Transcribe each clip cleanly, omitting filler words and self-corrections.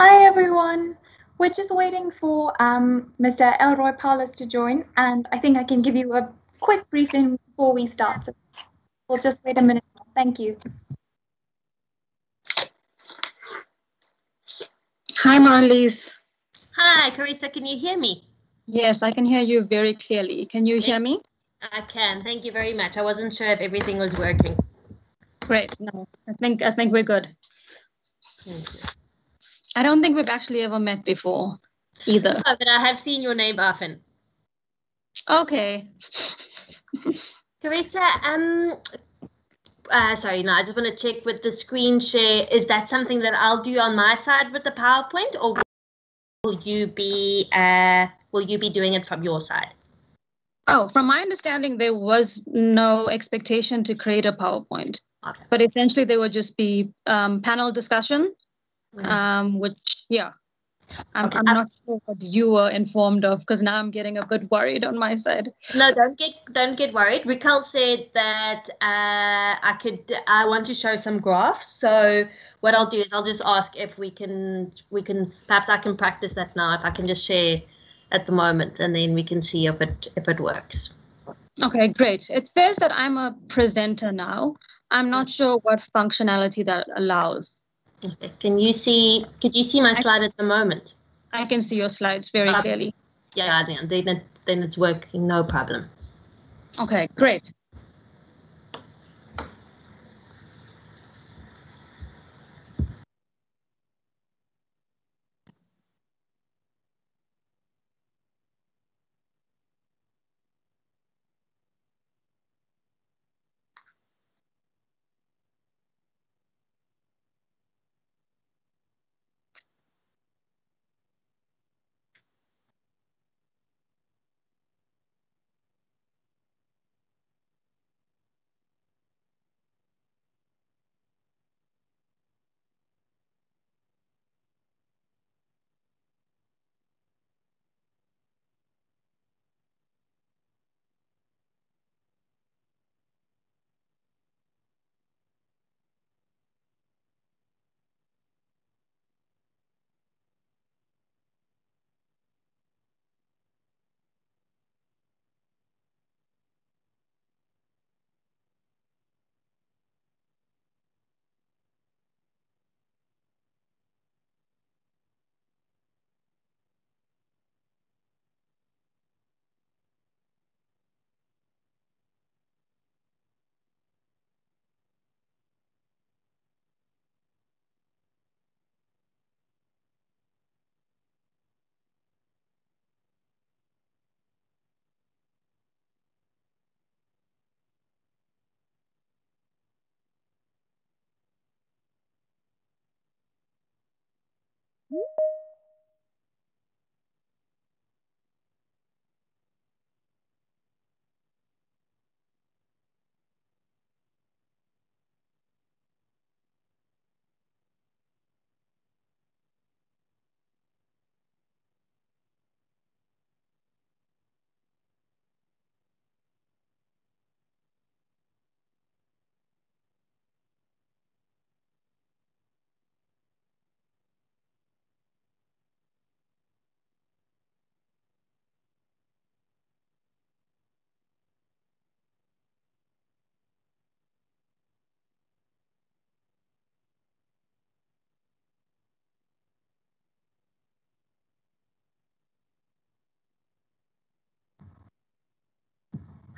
Hi everyone. We're just waiting for Mr. Elroy Paulus to join, and I think I can give you a quick briefing before we start. So we'll just wait a minute. Thank you. Hi, Marlies. Hi, Carissa, can you hear me? Yes, I can hear you very clearly. Can you hear me? I can. Thank you very much. I wasn't sure if everything was working. Great. No, I think we're good. Thank you. I don't think we've actually ever met before either. No, but I have seen your name often. Okay. Carissa, sorry, no, I just want to check with the screen share. Is that something that I'll do on my side with the PowerPoint, or will you be doing it from your side? Oh, from my understanding, there was no expectation to create a PowerPoint. Okay. But essentially, there would just be panel discussion, which, yeah, I'm not sure what you were informed of, because now I'm getting a bit worried on my side. No, don't get worried. Rikal said that I want to show some graphs. So what I'll do is I'll just ask if we can perhaps I can practice that now, if I can just share at the moment, and then we can see if it works. Okay, great. It says that I'm a presenter now. I'm not sure what functionality that allows. Okay. Could you see my slide at the moment? I can see your slides very clearly. Yeah, then it's working, no problem. Okay, great.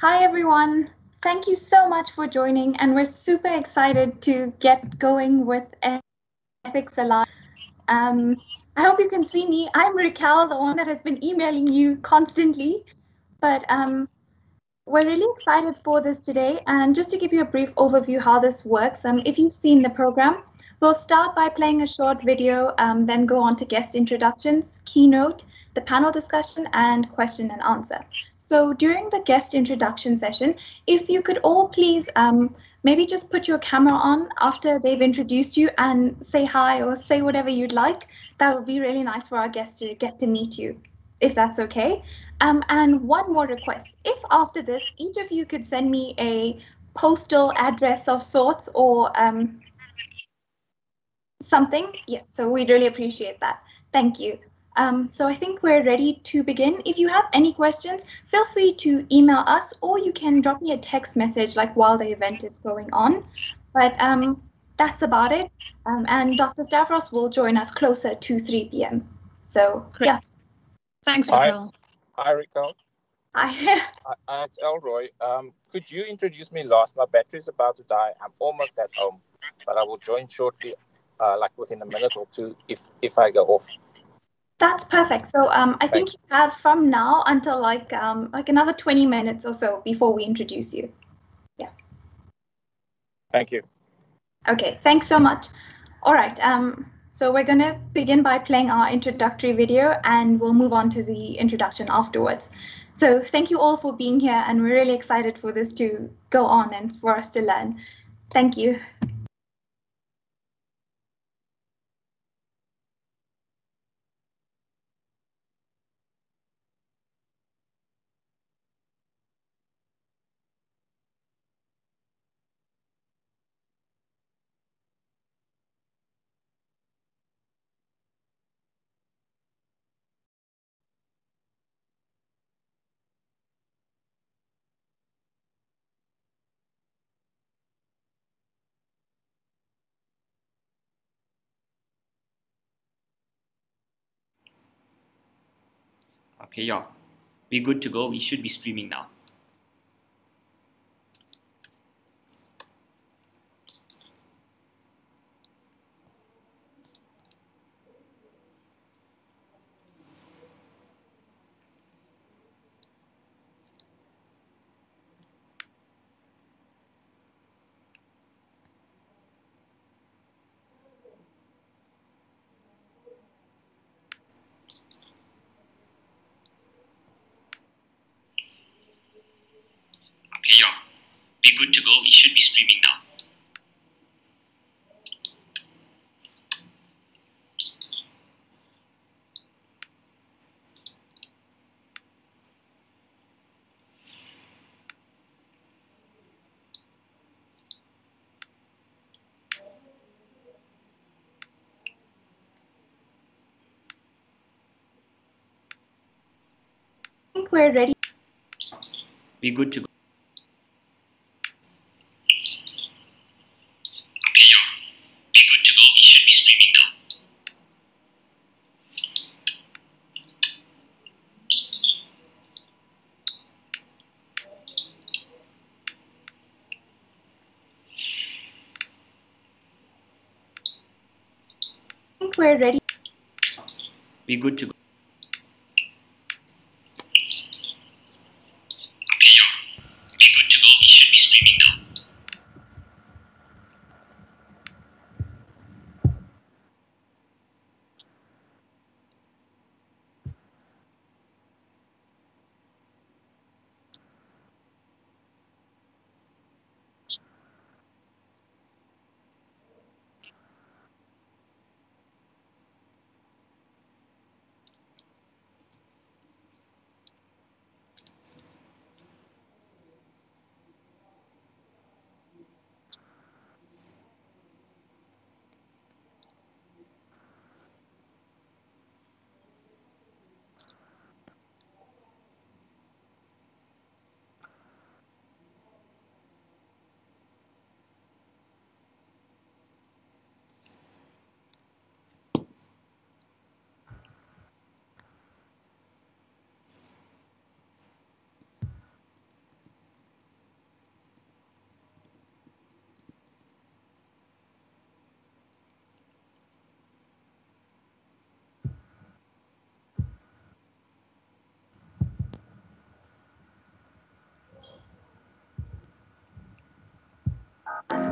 Hi everyone. Thank you so much for joining, and we're super excited to get going with Ethics Alive. I hope you can see me. I'm Raquel, the one that has been emailing you constantly, but we're really excited for this today. And just to give you a brief overview how this works, if you've seen the program, we'll start by playing a short video, then go on to guest introductions, keynote, the panel discussion, and question and answer. So during the guest introduction session, if you could all please maybe just put your camera on after they've introduced you and say hi or say whatever you'd like. That would be really nice for our guests to get to meet you, if that's okay. And one more request. If after this, each of you could send me a postal address of sorts, or something? Yes, so we'd really appreciate that. Thank you. So I think we're ready to begin. If you have any questions, feel free to email us, or you can drop me a text message like while the event is going on. But that's about it. And Dr. Stavros will join us closer to 3 p.m. So Great. Yeah. Thanks, Raquel. Hi, Raquel. Hi. It's Elroy. Could you introduce me last? My battery's about to die. I'm almost at home, but I will join shortly, like within a minute or two, if I go off. That's perfect. So I think you have from now until like another 20 minutes or so before we introduce you. Yeah. Thank you. Okay, thanks so much. All right. So we're going to begin by playing our introductory video, and we'll move on to the introduction afterwards. So thank you all for being here, and we're really excited for this to go on and for us to learn. Thank you. Okay, yeah, we're good to go. We should be streaming now. Okay, yeah, we're good to go. We should be streaming now. I think we're ready. We're good to go. I think we're ready. We're good to go.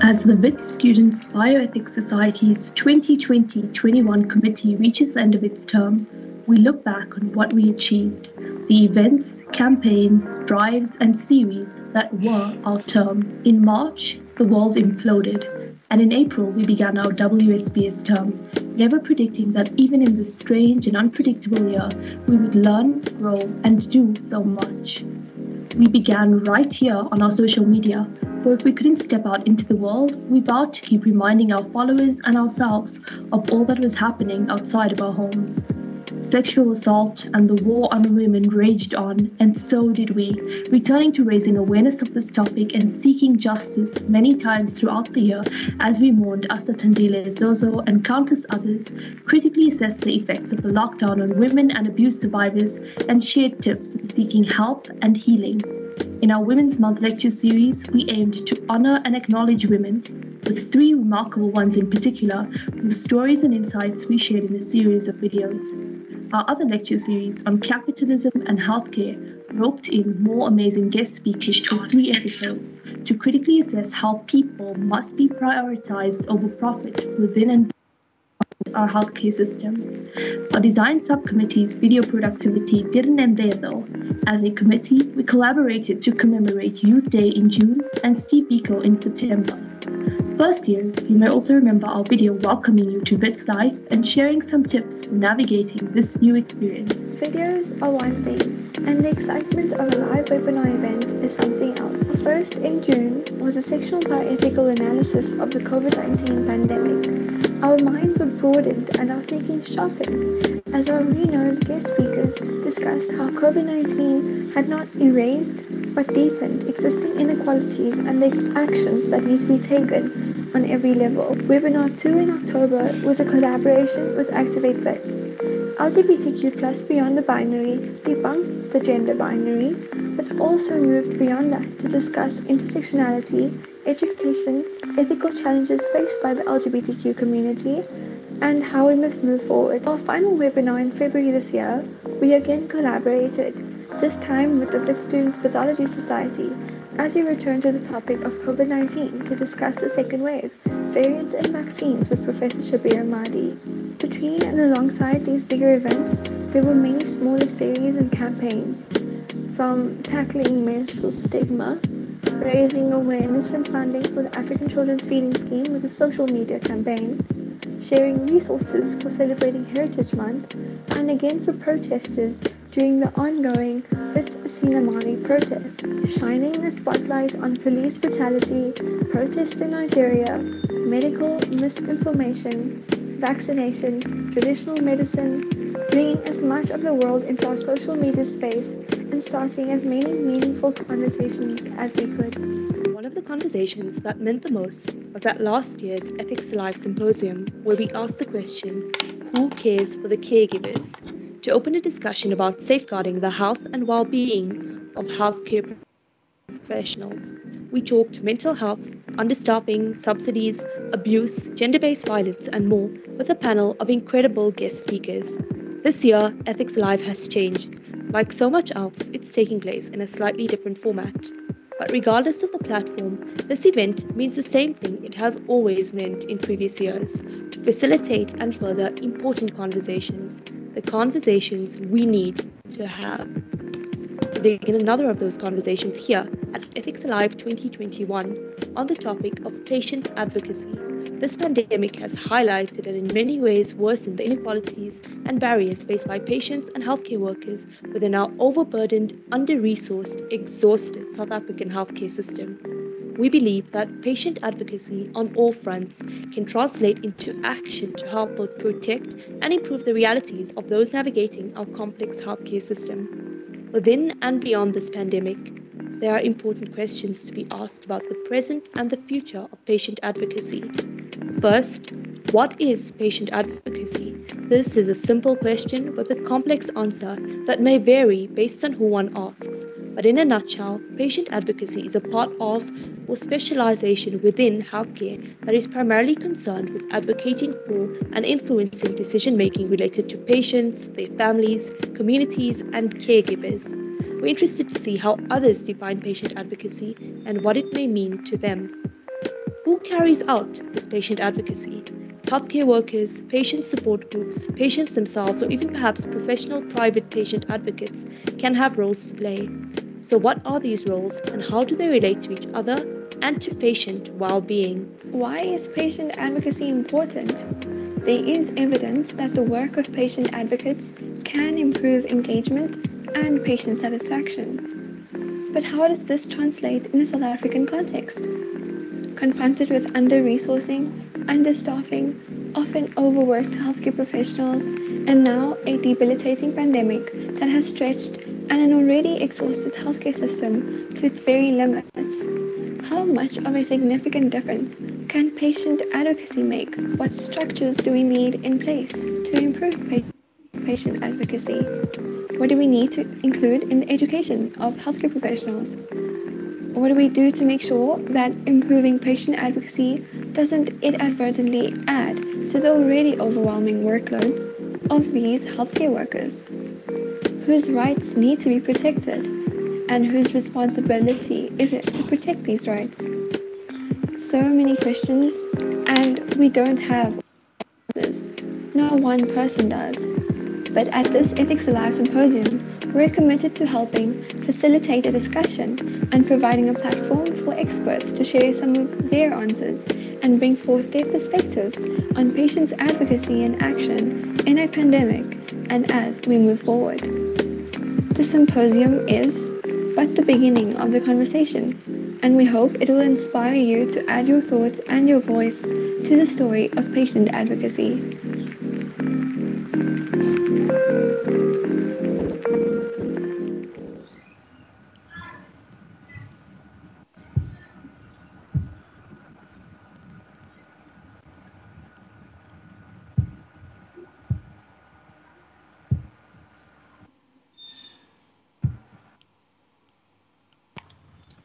As the Wits Students Bioethics Society's 2020-21 committee reaches the end of its term, we look back on what we achieved, the events, campaigns, drives, and series that were our term. In March, the world imploded, and in April, we began our WSBS term, never predicting that even in this strange and unpredictable year, we would learn, grow, and do so much. We began right here on our social media, For if we couldn't step out into the world, we vowed to keep reminding our followers and ourselves of all that was happening outside of our homes. Sexual assault and the war on women raged on, and so did we, returning to raising awareness of this topic and seeking justice many times throughout the year as we mourned Asatandile Zozo and countless others, critically assessed the effects of the lockdown on women and abuse survivors, and shared tips in seeking help and healing. In our Women's Month lecture series, we aimed to honor and acknowledge women, with 3 remarkable ones in particular, whose stories and insights we shared in a series of videos. Our other lecture series on capitalism and healthcare roped in more amazing guest speakers to 3 episodes to critically assess how people must be prioritized over profit within and our healthcare system. Our design subcommittee's video productivity didn't end there though. As a committee, we collaborated to commemorate Youth Day in June and Steve Biko in September. First years, you may also remember our video welcoming you to Wits Life and sharing some tips for navigating this new experience. Videos are one thing, and the excitement of a live webinar event is something else. First in June was a sexual bioethical analysis of the COVID-19 pandemic. Our minds were broadened and our thinking sharpened as our renowned guest speakers discussed how COVID-19 had not erased but deepened existing inequalities and the actions that need to be taken on every level. Webinar 2 in October was a collaboration with Activate Vets. LGBTQ+ Beyond the Binary debunked the gender binary, but also moved beyond that to discuss intersectionality, education, ethical challenges faced by the LGBTQ community, and how we must move forward. Our final webinar in February this year, we again collaborated, this time with the Wits Students Pathology Society, as we return to the topic of COVID-19 to discuss the second wave, variants and vaccines with Professor Shabir Mahdi. Between and alongside these bigger events, there were many smaller series and campaigns, from tackling menstrual stigma, raising awareness and funding for the African Children's Feeding Scheme with a social media campaign, sharing resources for celebrating Heritage Month, and again for protesters during the ongoing Wits Sinamani protests, shining the spotlight on police brutality, protests in Nigeria, medical misinformation, vaccination, traditional medicine, bringing as much of the world into our social media space and starting as many meaningful conversations as we could. One of the conversations that meant the most was at last year's Ethics Alive Symposium, where we asked the question, who cares for the caregivers? To open a discussion about safeguarding the health and well-being of healthcare professionals. We talked mental health, understaffing, subsidies, abuse, gender-based violence, and more with a panel of incredible guest speakers. This year, Ethics Alive has changed. Like so much else, it's taking place in a slightly different format. But regardless of the platform, this event means the same thing it has always meant in previous years, to facilitate and further important conversations, the conversations we need to have. We begin another of those conversations here at Ethics Alive 2021 on the topic of patient advocacy. This pandemic has highlighted and in many ways worsened the inequalities and barriers faced by patients and healthcare workers within our overburdened, under-resourced, exhausted South African healthcare system. We believe that patient advocacy on all fronts can translate into action to help both protect and improve the realities of those navigating our complex healthcare system. Within and beyond this pandemic, there are important questions to be asked about the present and the future of patient advocacy. First, what is patient advocacy? This is a simple question with a complex answer that may vary based on who one asks. But in a nutshell, patient advocacy is a part of or specialization within healthcare that is primarily concerned with advocating for and influencing decision-making related to patients, their families, communities, and caregivers. We're interested to see how others define patient advocacy and what it may mean to them. Who carries out this patient advocacy? Healthcare workers, patient support groups, patients themselves, or even perhaps professional private patient advocates can have roles to play. So what are these roles and how do they relate to each other and to patient well-being? Why is patient advocacy important? There is evidence that the work of patient advocates can improve engagement and patient satisfaction. But how does this translate in a South African context? Confronted with under-resourcing, understaffing, often overworked healthcare professionals, and now a debilitating pandemic that has stretched an already exhausted healthcare system to its very limits, how much of a significant difference can patient advocacy make? What structures do we need in place to improve patient advocacy? What do we need to include in the education of healthcare professionals? What do we do to make sure that improving patient advocacy doesn't inadvertently add to the already overwhelming workloads of these healthcare workers, whose rights need to be protected, and whose responsibility is it to protect these rights? So many questions, and we don't have answers. No one person does. But at this Ethics Alive Symposium, we're committed to helping facilitate a discussion and providing a platform for experts to share some of their answers and bring forth their perspectives on patients' advocacy and action in a pandemic and as we move forward. The symposium is but the beginning of the conversation, and we hope it will inspire you to add your thoughts and your voice to the story of patient advocacy.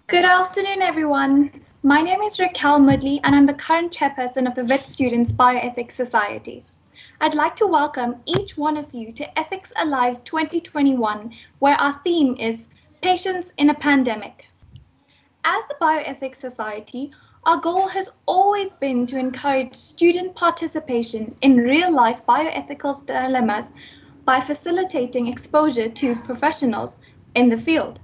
Good afternoon, everyone. My name is Raquel Mudley, and I'm the current chairperson of the Wits Students Bioethics Society. I'd like to welcome each one of you to Ethics Alive 2021, where our theme is Patients in a Pandemic. As the Bioethics Society, our goal has always been to encourage student participation in real-life bioethical dilemmas by facilitating exposure to professionals in the field.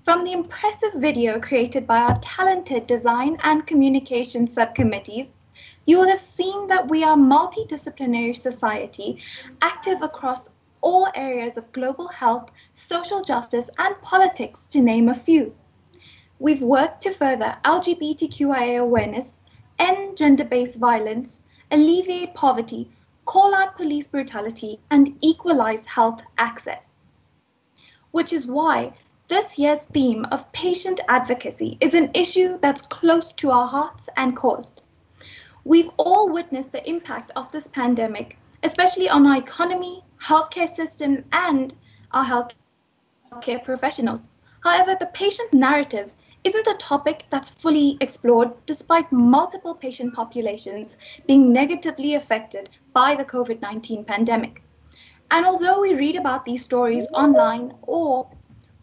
From the impressive video created by our talented design and communication subcommittees, you will have seen that we are a multidisciplinary society active across all areas of global health, social justice, and politics, to name a few. We've worked to further LGBTQIA awareness, end gender-based violence, alleviate poverty, call out police brutality, and equalize health access. Which is why this year's theme of patient advocacy is an issue that's close to our hearts and cause. We've all witnessed the impact of this pandemic, especially on our economy, healthcare system, and our healthcare professionals. However, the patient narrative isn't a topic that's fully explored, despite multiple patient populations being negatively affected by the COVID-19 pandemic. And although we read about these stories online or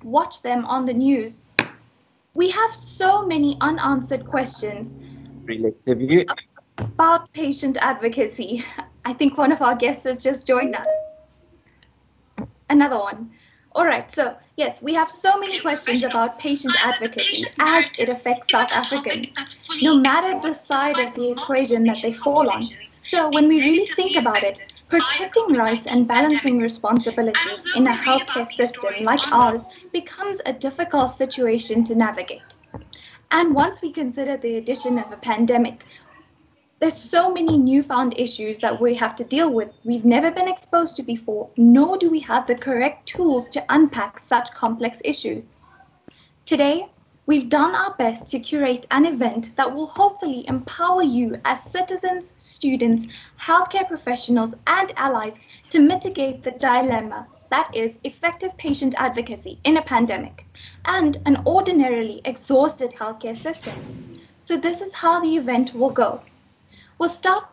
watch them on the news, we have so many unanswered questions about patient advocacy. I think one of our guests has just joined us. Another one. All right, so yes, we have so many questions about patient advocacy as it affects South Africans, no matter the side of the equation that they fall on. So when we really think about it, protecting rights and balancing responsibilities in a healthcare system like ours becomes a difficult situation to navigate. And once we consider the addition of a pandemic, there's so many newfound issues that we have to deal with we've never been exposed to before, nor do we have the correct tools to unpack such complex issues. Today, we've done our best to curate an event that will hopefully empower you as citizens, students, healthcare professionals, and allies to mitigate the dilemma that is effective patient advocacy in a pandemic and an ordinarily exhausted healthcare system. So this is how the event will go. We'll start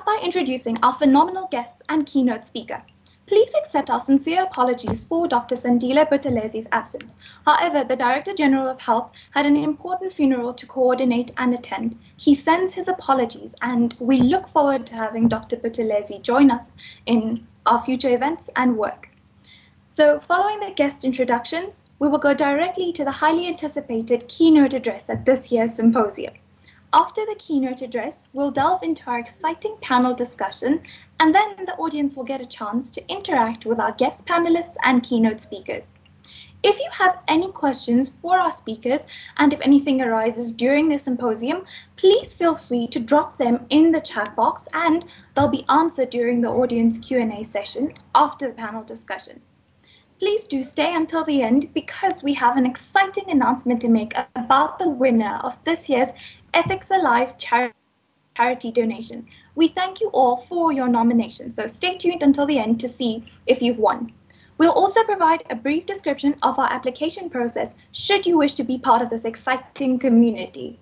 by introducing our phenomenal guests and keynote speaker. Please accept our sincere apologies for Dr. Sandile Butalezi's absence. However, the Director General of Health had an important funeral to coordinate and attend. He sends his apologies, and we look forward to having Dr. Butalezi join us in our future events and work. So following the guest introductions, we will go directly to the highly anticipated keynote address at this year's symposium. After the keynote address, we'll delve into our exciting panel discussion, and then the audience will get a chance to interact with our guest panelists and keynote speakers. If you have any questions for our speakers, and if anything arises during the symposium, please feel free to drop them in the chat box and they'll be answered during the audience Q&A session after the panel discussion. Please do stay until the end because we have an exciting announcement to make about the winner of this year's Ethics Alive charity donation. We thank you all for your nomination, so stay tuned until the end to see if you've won. We'll also provide a brief description of our application process should you wish to be part of this exciting community.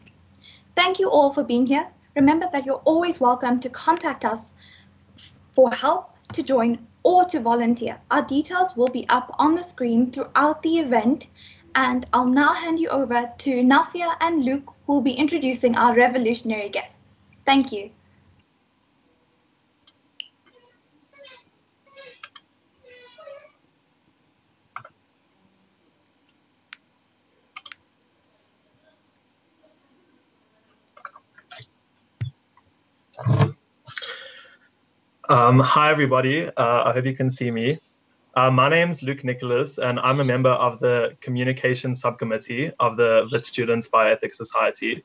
Thank you all for being here. Remember that you're always welcome to contact us for help, to join, or to volunteer. Our details will be up on the screen throughout the event, and I'll now hand you over to Nafia and Luke, who will be introducing our revolutionary guests. Thank you. Hi, everybody. I hope you can see me. My name's Luke Nicholas, and I'm a member of the Communication Subcommittee of the Wits Students Bioethics Society.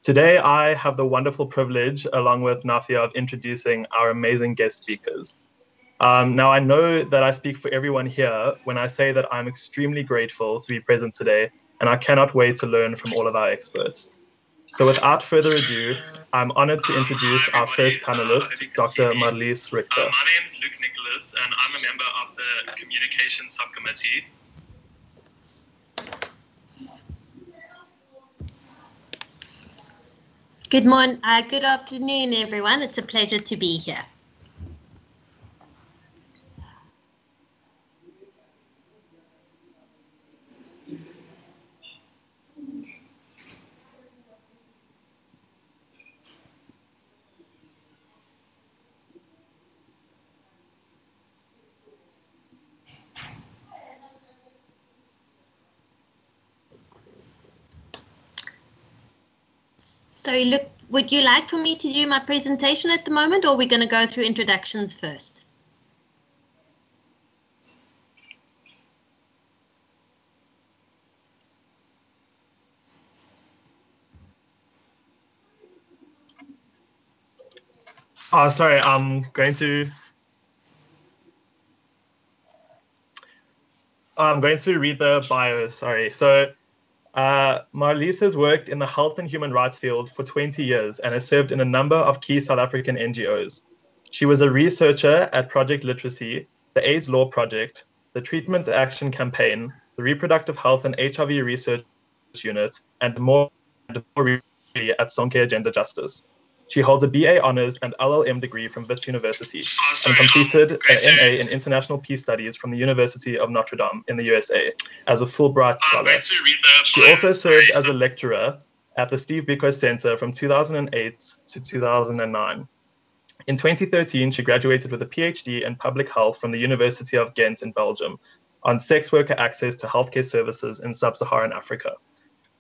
Today, I have the wonderful privilege, along with Nafia, of introducing our amazing guest speakers. Now, I know that I speak for everyone here when I say that I'm extremely grateful to be present today, and I cannot wait to learn from all of our experts. So without further ado, I'm honored to introduce our first panelist, Dr. Marlies Richter. My name is Luke Nicholas, and I'm a member of the Communication Subcommittee. Good morning, good afternoon, everyone. It's a pleasure to be here. Sorry, look, would you like for me to do my presentation at the moment, or are we going to go through introductions first? Oh, sorry, I'm going to read the bio, sorry. So Marlies has worked in the health and human rights field for 20 years and has served in a number of key South African NGOs. She was a researcher at Project Literacy, the AIDS Law Project, the Treatment Action Campaign, the Reproductive Health and HIV Research Unit, and more recently at Sonke Gender Justice. She holds a BA Honours and LLM degree from Wits University and completed an MA in International Peace Studies from the University of Notre Dame in the USA as a Fulbright scholar. She also served as a lecturer at the Steve Biko Center from 2008 to 2009. In 2013, she graduated with a PhD in public health from the University of Ghent in Belgium on sex worker access to healthcare services in sub-Saharan Africa.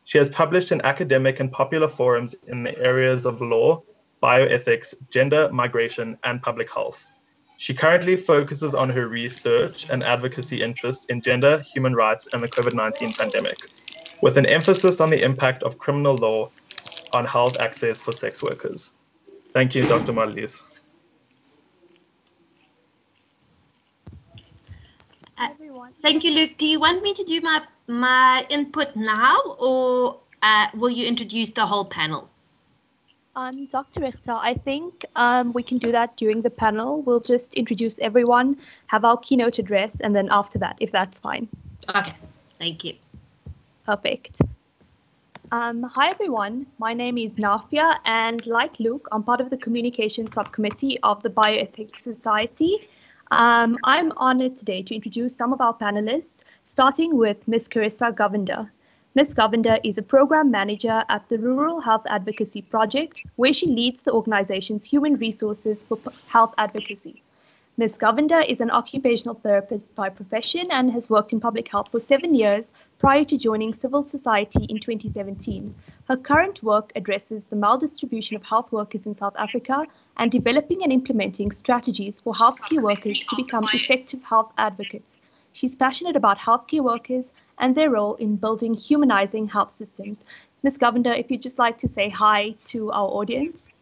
She has published in academic and popular forums in the areas of law, bioethics, gender, migration, and public health. She currently focuses on her research and advocacy interests in gender, human rights, and the COVID-19 pandemic, with an emphasis on the impact of criminal law on health access for sex workers. Thank you, Dr. Marlies. Thank you, Luke. Do you want me to do my input now, or will you introduce the whole panel? Dr. Richter, I think we can do that during the panel. We'll just introduce everyone, have our keynote address, and then after that, if that's fine. Okay, thank you. Perfect. Hi, everyone. My name is Nafia, and like Luke, I'm part of the Communication Subcommittee of the Bioethics Society. I'm honored today to introduce some of our panelists, starting with Ms. Carissa Govender. Ms. Govender is a program manager at the Rural Health Advocacy Project, where she leads the organization's human resources for health advocacy. Ms. Govender is an occupational therapist by profession and has worked in public health for 7 years prior to joining civil society in 2017. Her current work addresses the maldistribution of health workers in South Africa and developing and implementing strategies for healthcare workers to become effective health advocates. She's passionate about healthcare workers and their role in building humanizing health systems. Ms. Govender, if you'd just like to say hi to our audience.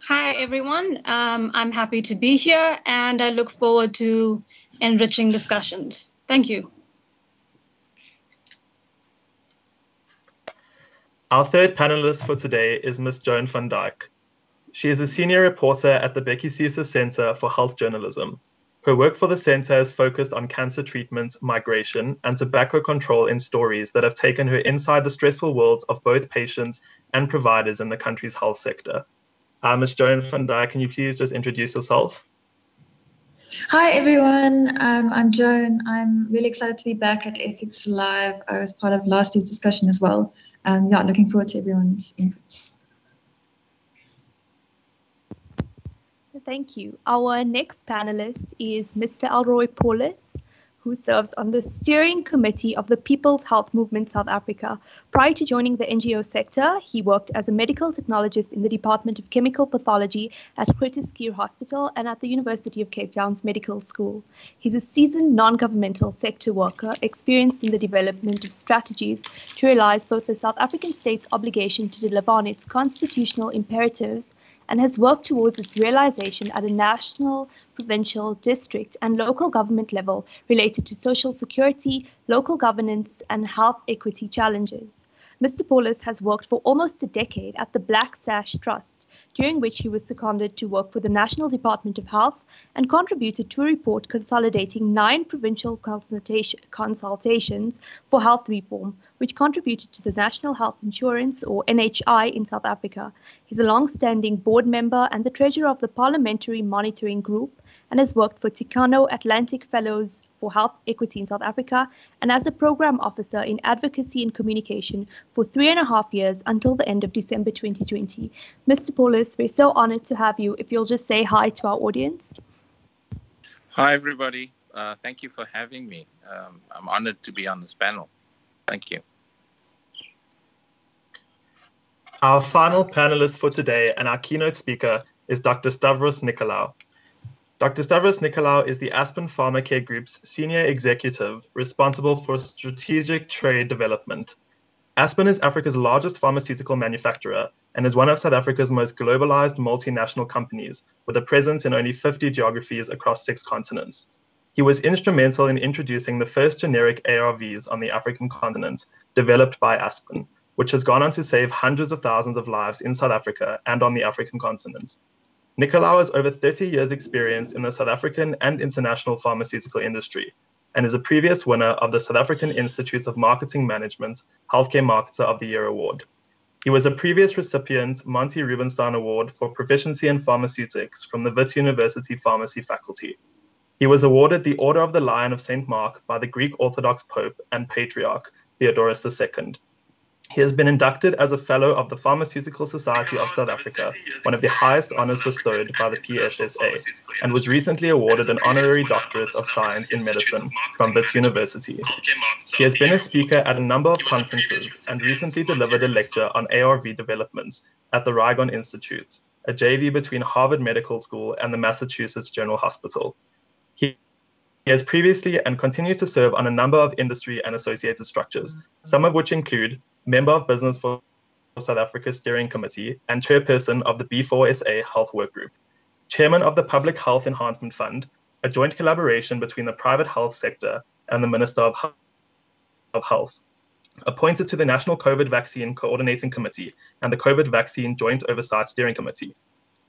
Hi, everyone. I'm happy to be here, and I look forward to enriching discussions. Thank you. Our third panelist for today is Ms. Joan van Dijk. She is a senior reporter at the Becky Caesar Center for Health Journalism. Her work for the center is focused on cancer treatment, migration, and tobacco control in stories that have taken her inside the stressful worlds of both patients and providers in the country's health sector. Ms. Joan van Dijk, can you please just introduce yourself? Hi, everyone. I'm Joan. I'm really excited to be back at Ethics Live. I was part of last year's discussion as well. Yeah, looking forward to everyone's input. Thank you. Our next panelist is Mr. Elroy Paulus, who serves on the steering committee of the People's Health Movement South Africa. Prior to joining the NGO sector, he worked as a medical technologist in the Department of Chemical Pathology at Curtis Schuur Hospital and at the University of Cape Town's Medical School. He's a seasoned non-governmental sector worker experienced in the development of strategies to realize both the South African state's obligation to deliver on its constitutional imperatives and has worked towards its realization at a national, provincial, district, and local government level related to social security, local governance, and health equity challenges. Mr. Paulus has worked for almost a decade at the Black Sash Trust, during which he was seconded to work for the National Department of Health and contributed to a report consolidating 9 provincial consultations for health reform, which contributed to the National Health Insurance, or NHI, in South Africa. He's a long-standing board member and the treasurer of the Parliamentary Monitoring Group, and has worked for Tikano Atlantic Fellows for Health Equity in South Africa and as a program officer in advocacy and communication for 3.5 years until the end of December 2020. Mr. Paulus, we're so honored to have you. If you'll just say hi to our audience. Hi, everybody. Thank you for having me. I'm honored to be on this panel. Thank you. Our final panelist for today and our keynote speaker is Dr. Stavros Nicalou. Dr. Stavros Nicalou is the Aspen Pharmacare Group's senior executive responsible for strategic trade development. Aspen is Africa's largest pharmaceutical manufacturer and is one of South Africa's most globalized multinational companies, with a presence in only 50 geographies across 6 continents. He was instrumental in introducing the first generic ARVs on the African continent, developed by Aspen, which has gone on to save hundreds of thousands of lives in South Africa and on the African continent. Nicalou has over 30 years' experience in the South African and international pharmaceutical industry, and is a previous winner of the South African Institute of Marketing Management Healthcare Marketer of the Year Award. He was a previous recipient Monty Rubenstein Award for Proficiency in Pharmaceutics from the Wits University Pharmacy faculty. He was awarded the Order of the Lion of St. Mark by the Greek Orthodox Pope and Patriarch Theodorus II. He has been inducted as a Fellow of the Pharmaceutical Society of South Africa, one of the highest honors bestowed by the PSSA, and was recently awarded an honorary doctorate of science in medicine from Wits University. He has been a speaker at a number of conferences and recently delivered a lecture on ARV developments at the Rygon Institute, a JV between Harvard Medical School and the Massachusetts General Hospital. He has previously and continues to serve on a number of industry and associated structures, some of which include Member of Business for South Africa Steering Committee and Chairperson of the B4SA Health Work Group, Chairman of the Public Health Enhancement Fund, a joint collaboration between the private health sector and the Minister of Health, appointed to the National COVID Vaccine Coordinating Committee and the COVID Vaccine Joint Oversight Steering Committee,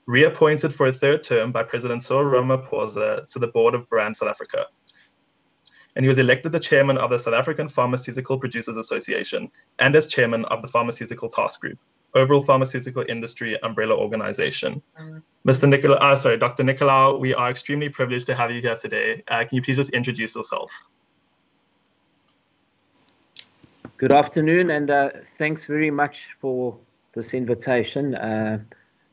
reappointed for a 3rd term by President Cyril Ramaphosa to the Board of Brand South Africa. And he was elected the chairman of the South African Pharmaceutical Producers Association and as chairman of the Pharmaceutical Task Group, overall pharmaceutical industry umbrella organization. Dr. Nicalou, we are extremely privileged to have you here today. Can you please just introduce yourself? Good afternoon, and thanks very much for this invitation.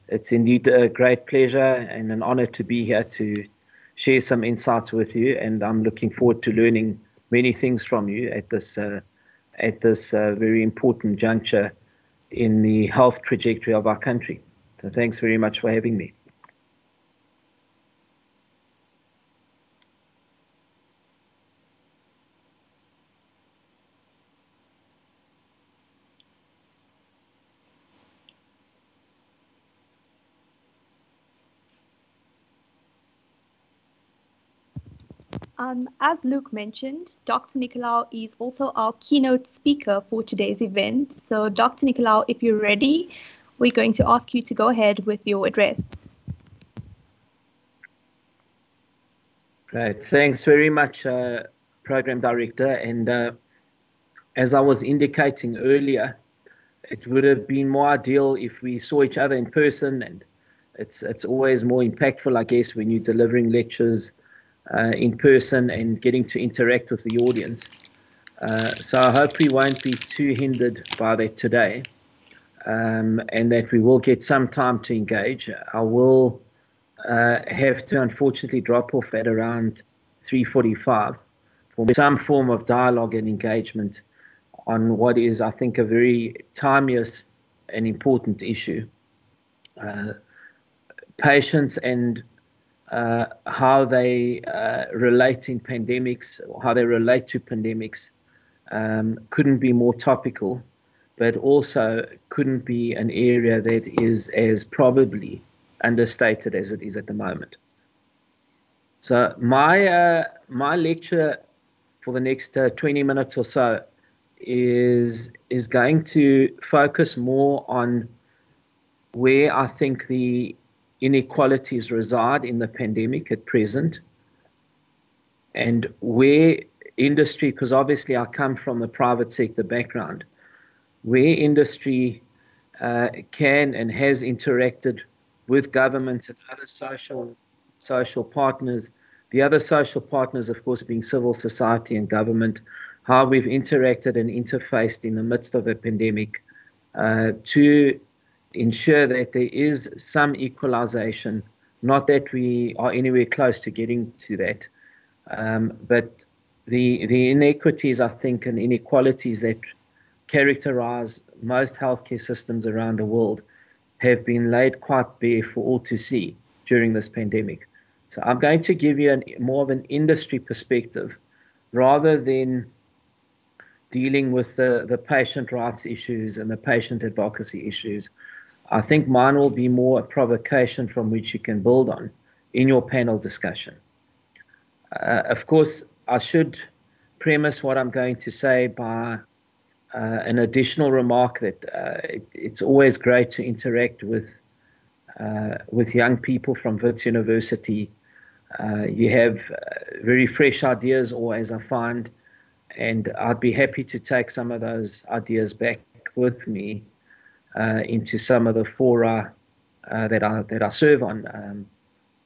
It's indeed a great pleasure and an honor to be here to share some insights with you, and I'm looking forward to learning many things from you at this very important juncture in the health trajectory of our country. So thanks very much for having me. As Luke mentioned, Dr. Nicalou is also our keynote speaker for today's event. So Dr. Nicalou, if you're ready, we're going to ask you to go ahead with your address. Great. Thanks very much, Program Director. And as I was indicating earlier, it would have been more ideal if we saw each other in person, and it's always more impactful, I guess, when you're delivering lectures in person and getting to interact with the audience. So I hope we won't be too hindered by that today, and that we will get some time to engage. I will have to unfortunately drop off at around 3:45 for some form of dialogue and engagement on what is, I think, a very timeless and important issue. Patients and how they relate in pandemics, or how they relate to pandemics, couldn't be more topical, but also couldn't be an area that is as probably understated as it is at the moment. So my lecture for the next 20 minutes or so is going to focus more on where I think the inequalities reside in the pandemic at present, and where industry, because obviously I come from the private sector background, where industry can and has interacted with government and other social partners, the other social partners, of course, being civil society and government, how we've interacted and interfaced in the midst of a pandemic to ensure that there is some equalization, not that we are anywhere close to getting to that, but the inequities, I think, and inequalities that characterize most healthcare systems around the world have been laid quite bare for all to see during this pandemic. So I'm going to give you more of an industry perspective rather than dealing with the patient rights issues and the patient advocacy issues. I think mine will be more a provocation from which you can build on in your panel discussion. Of course, I should premise what I'm going to say by an additional remark that it's always great to interact with young people from Wits University. You have very fresh ideas, or as I find, and I'd be happy to take some of those ideas back with me into some of the fora that I serve on.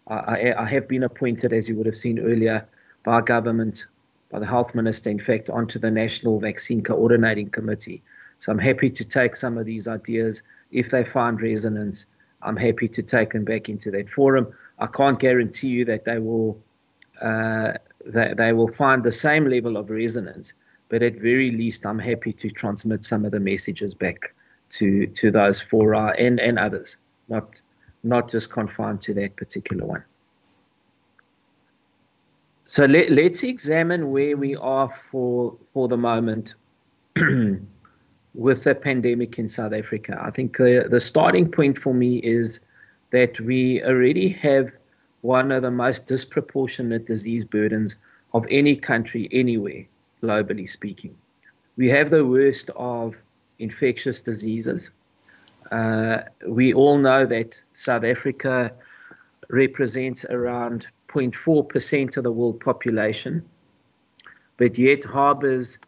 I have been appointed, as you would have seen earlier, by government, by the health minister, in fact, onto the National Vaccine Coordinating Committee. So I'm happy to take some of these ideas. If they find resonance, I'm happy to take them back into that forum. I can't guarantee you that they will find the same level of resonance, but at very least, I'm happy to transmit some of the messages back to those fora and others, not just confined to that particular one. So let's examine where we are for the moment with the pandemic in South Africa. I think the starting point for me is that we already have one of the most disproportionate disease burdens of any country anywhere, globally speaking. We have the worst of infectious diseases. We all know that South Africa represents around 0.4% of the world population, but yet harbors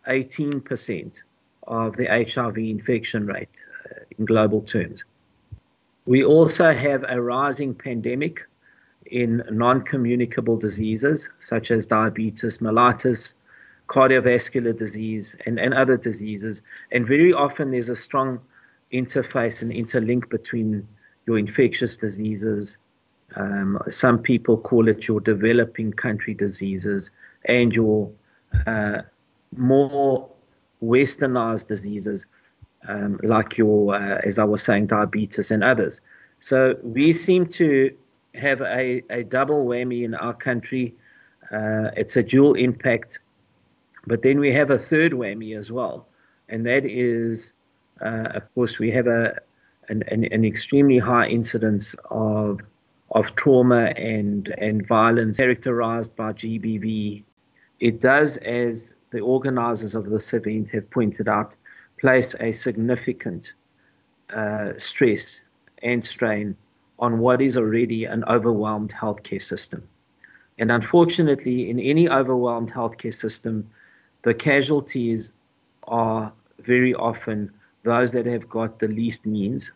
18% of the HIV infection rate in global terms. We also have a rising pandemic in non-communicable diseases such as diabetes mellitus, cardiovascular disease, and other diseases. And very often there's a strong interface and interlink between your infectious diseases, some people call it your developing country diseases, and your more westernized diseases, like your, as I was saying, diabetes and others. So we seem to have a double whammy in our country. It's a dual impact, but then we have a third whammy as well, and that is, of course, we have an extremely high incidence of trauma and violence characterized by GBV. It does, as the organizers of this event have pointed out, place a significant stress and strain on what is already an overwhelmed healthcare system. And unfortunately, in any overwhelmed healthcare system, the casualties are very often those that have got the least means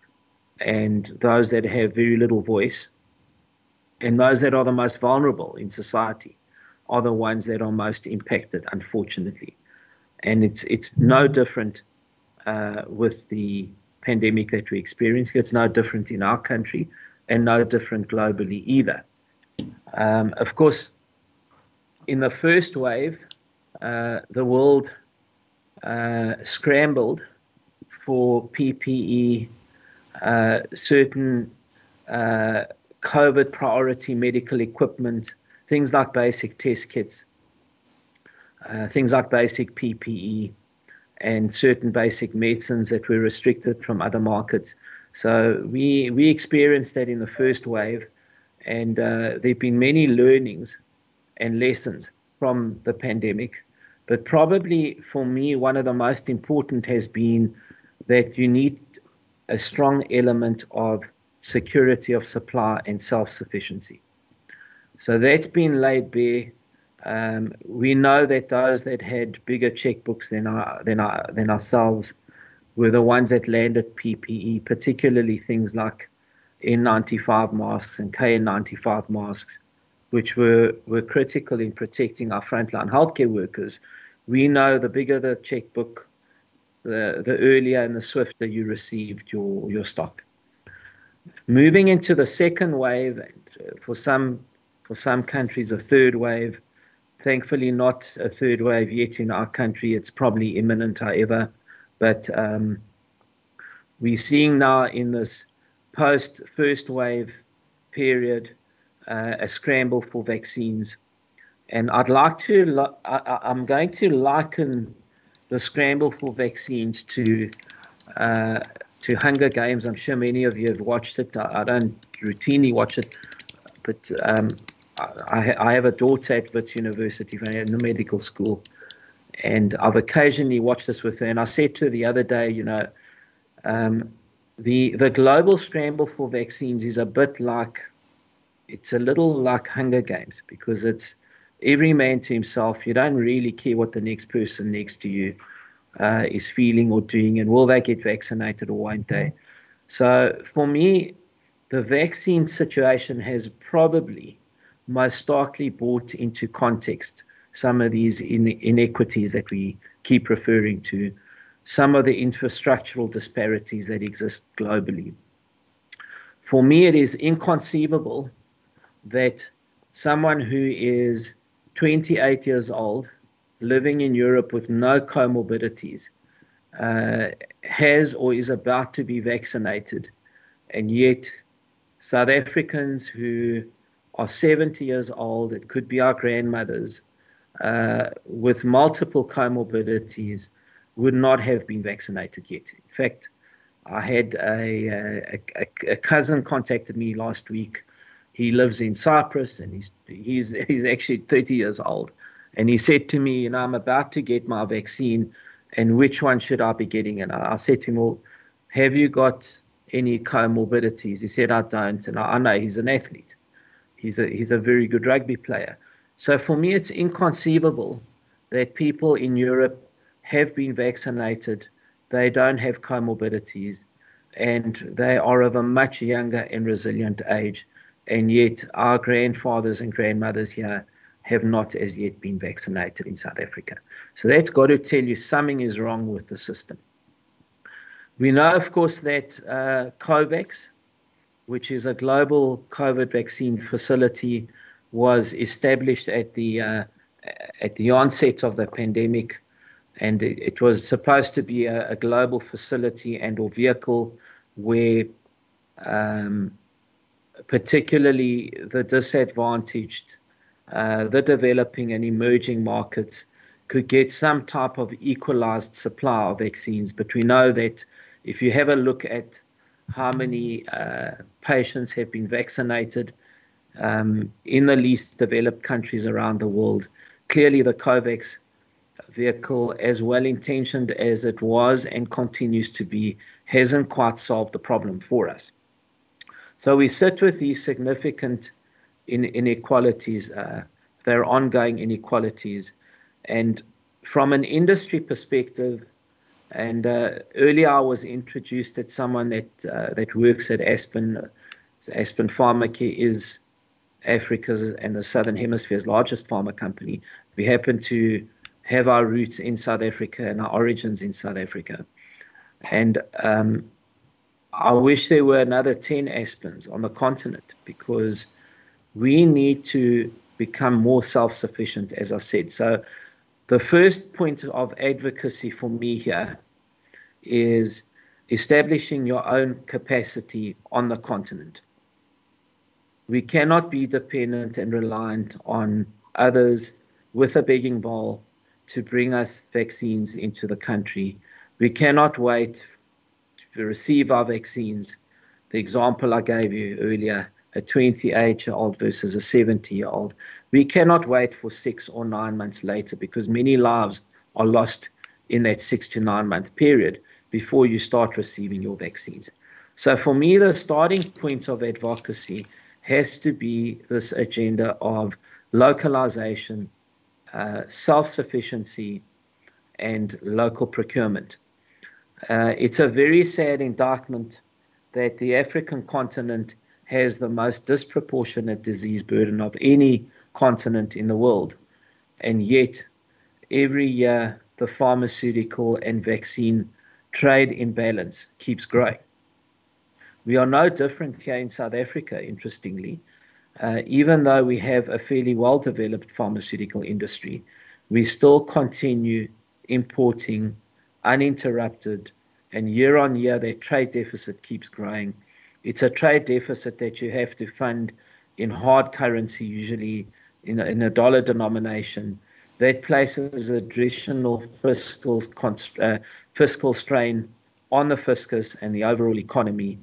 and those that have very little voice, and those that are the most vulnerable in society are the ones that are most impacted, unfortunately. And it's no different with the pandemic that we experience. It's no different in our country and no different globally either. Of course, in the first wave, the world scrambled for PPE, certain COVID priority medical equipment, things like basic test kits, things like basic PPE, and certain basic medicines that were restricted from other markets. So we experienced that in the first wave, and there have been many learnings and lessons from the pandemic. But probably for me, one of the most important has been that you need a strong element of security of supply and self-sufficiency. So that's been laid bare. We know that those that had bigger checkbooks than ourselves were the ones that landed PPE, particularly things like N95 masks and KN95 masks, which were critical in protecting our frontline healthcare workers. We know the bigger the checkbook, the earlier and the swifter you received your stock. Moving into the second wave, for some countries, a third wave. Thankfully, not a third wave yet in our country. It's probably imminent, however. But we're seeing now in this post-first wave period a scramble for vaccines. And I'm going to liken the scramble for vaccines to Hunger Games. I'm sure many of you have watched it. I don't routinely watch it, but I have a daughter at Wits University in the medical school, and I've occasionally watched this with her. And I said to her the other day, the global scramble for vaccines is it's a little like Hunger Games, because it's every man to himself. You don't really care what the next person next to you is feeling or doing, and will they get vaccinated or won't they? So for me, the vaccine situation has probably most starkly brought into context some of these inequities that we keep referring to, some of the infrastructural disparities that exist globally. For me, it is inconceivable that someone who is 28 years old, living in Europe with no comorbidities, has or is about to be vaccinated, and yet South Africans who are 70 years old, it could be our grandmothers, with multiple comorbidities, would not have been vaccinated yet. In fact, I had a cousin contacted me last week. He lives in Cyprus, and he's actually 30 years old. And he said to me, I'm about to get my vaccine, and which one should I be getting? And I said to him, well, have you got any comorbidities? He said, I don't. And I know he's an athlete. He's a very good rugby player. So for me, it's inconceivable that people in Europe have been vaccinated, they don't have comorbidities, and they are of a much younger and resilient age. And yet our grandfathers and grandmothers here have not as yet been vaccinated in South Africa. So that's got to tell you something is wrong with the system. We know, of course, that COVAX, which is a global COVID vaccine facility, was established at the onset of the pandemic, and it was supposed to be a global facility and or vehicle where particularly the disadvantaged, the developing and emerging markets could get some type of equalized supply of vaccines. But we know that if you have a look at how many patients have been vaccinated in the least developed countries around the world. Clearly, the COVAX vehicle, as well-intentioned as it was and continues to be, hasn't quite solved the problem for us. So we sit with these significant inequalities. They're ongoing inequalities. And from an industry perspective, and earlier I was introduced at someone that works at Aspen Pharmacare, is Africa's and the Southern Hemisphere's largest pharma company. We happen to have our roots in South Africa and our origins in South Africa. And I wish there were another 10 Aspens on the continent, because we need to become more self-sufficient, as I said. So the first point of advocacy for me here is establishing your own capacity on the continent. We cannot be dependent and reliant on others with a begging bowl to bring us vaccines into the country. We cannot wait to receive our vaccines. The example I gave you earlier, a 28-year-old versus a 70-year-old. We cannot wait for 6 or 9 months later, because many lives are lost in that 6 to 9 month period before you start receiving your vaccines. So for me, the starting point of advocacy has to be this agenda of localization, self-sufficiency, and local procurement. It's a very sad indictment that the African continent has the most disproportionate disease burden of any continent in the world. And yet, every year, the pharmaceutical and vaccine trade imbalance keeps growing. We are no different here in South Africa, interestingly. Even though we have a fairly well-developed pharmaceutical industry, we still continue importing uninterrupted, and year on year, their trade deficit keeps growing. It's a trade deficit that you have to fund in hard currency, usually in a dollar denomination. That places additional fiscal strain on the fiscus and the overall economy.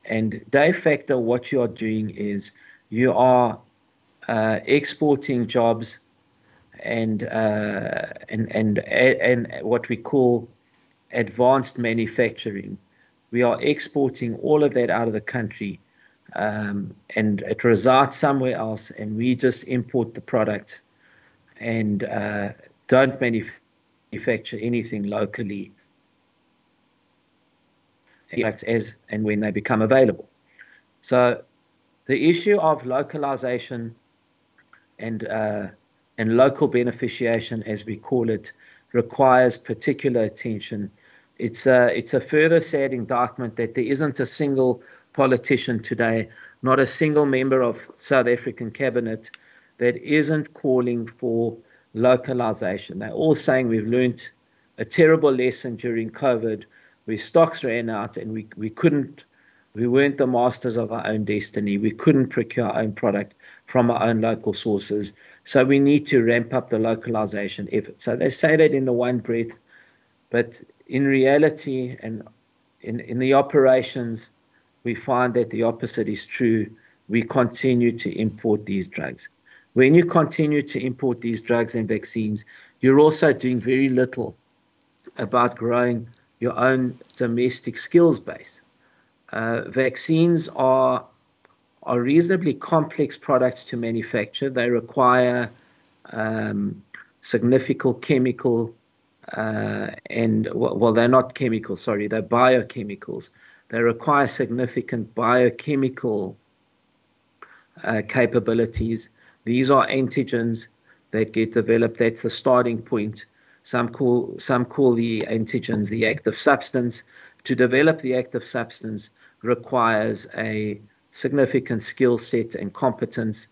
And de facto, what you are doing is you are exporting jobs and what we call advanced manufacturing. We are exporting all of that out of the country, and it resides somewhere else, and we just import the products and don't manufacture anything locally as and when they become available. So the issue of localization and local beneficiation, as we call it, requires particular attention. It's a further sad indictment that there isn't a single politician today, not a single member of South African cabinet, that isn't calling for localization. They're all saying we've learned a terrible lesson during COVID, where stocks ran out and we weren't the masters of our own destiny. We couldn't procure our own product from our own local sources. So we need to ramp up the localization effort. So they say that in the one breath, but in reality and in the operations, we find that the opposite is true. We continue to import these drugs. When you continue to import these drugs and vaccines, you're also doing very little about growing your own domestic skills base. Vaccines are reasonably complex products to manufacture. They require significant chemical they're not chemicals, sorry, they're biochemicals. They require significant biochemical capabilities. These are antigens that get developed. That's the starting point. Some call the antigens the active substance. To develop the active substance requires a significant skill set and competence.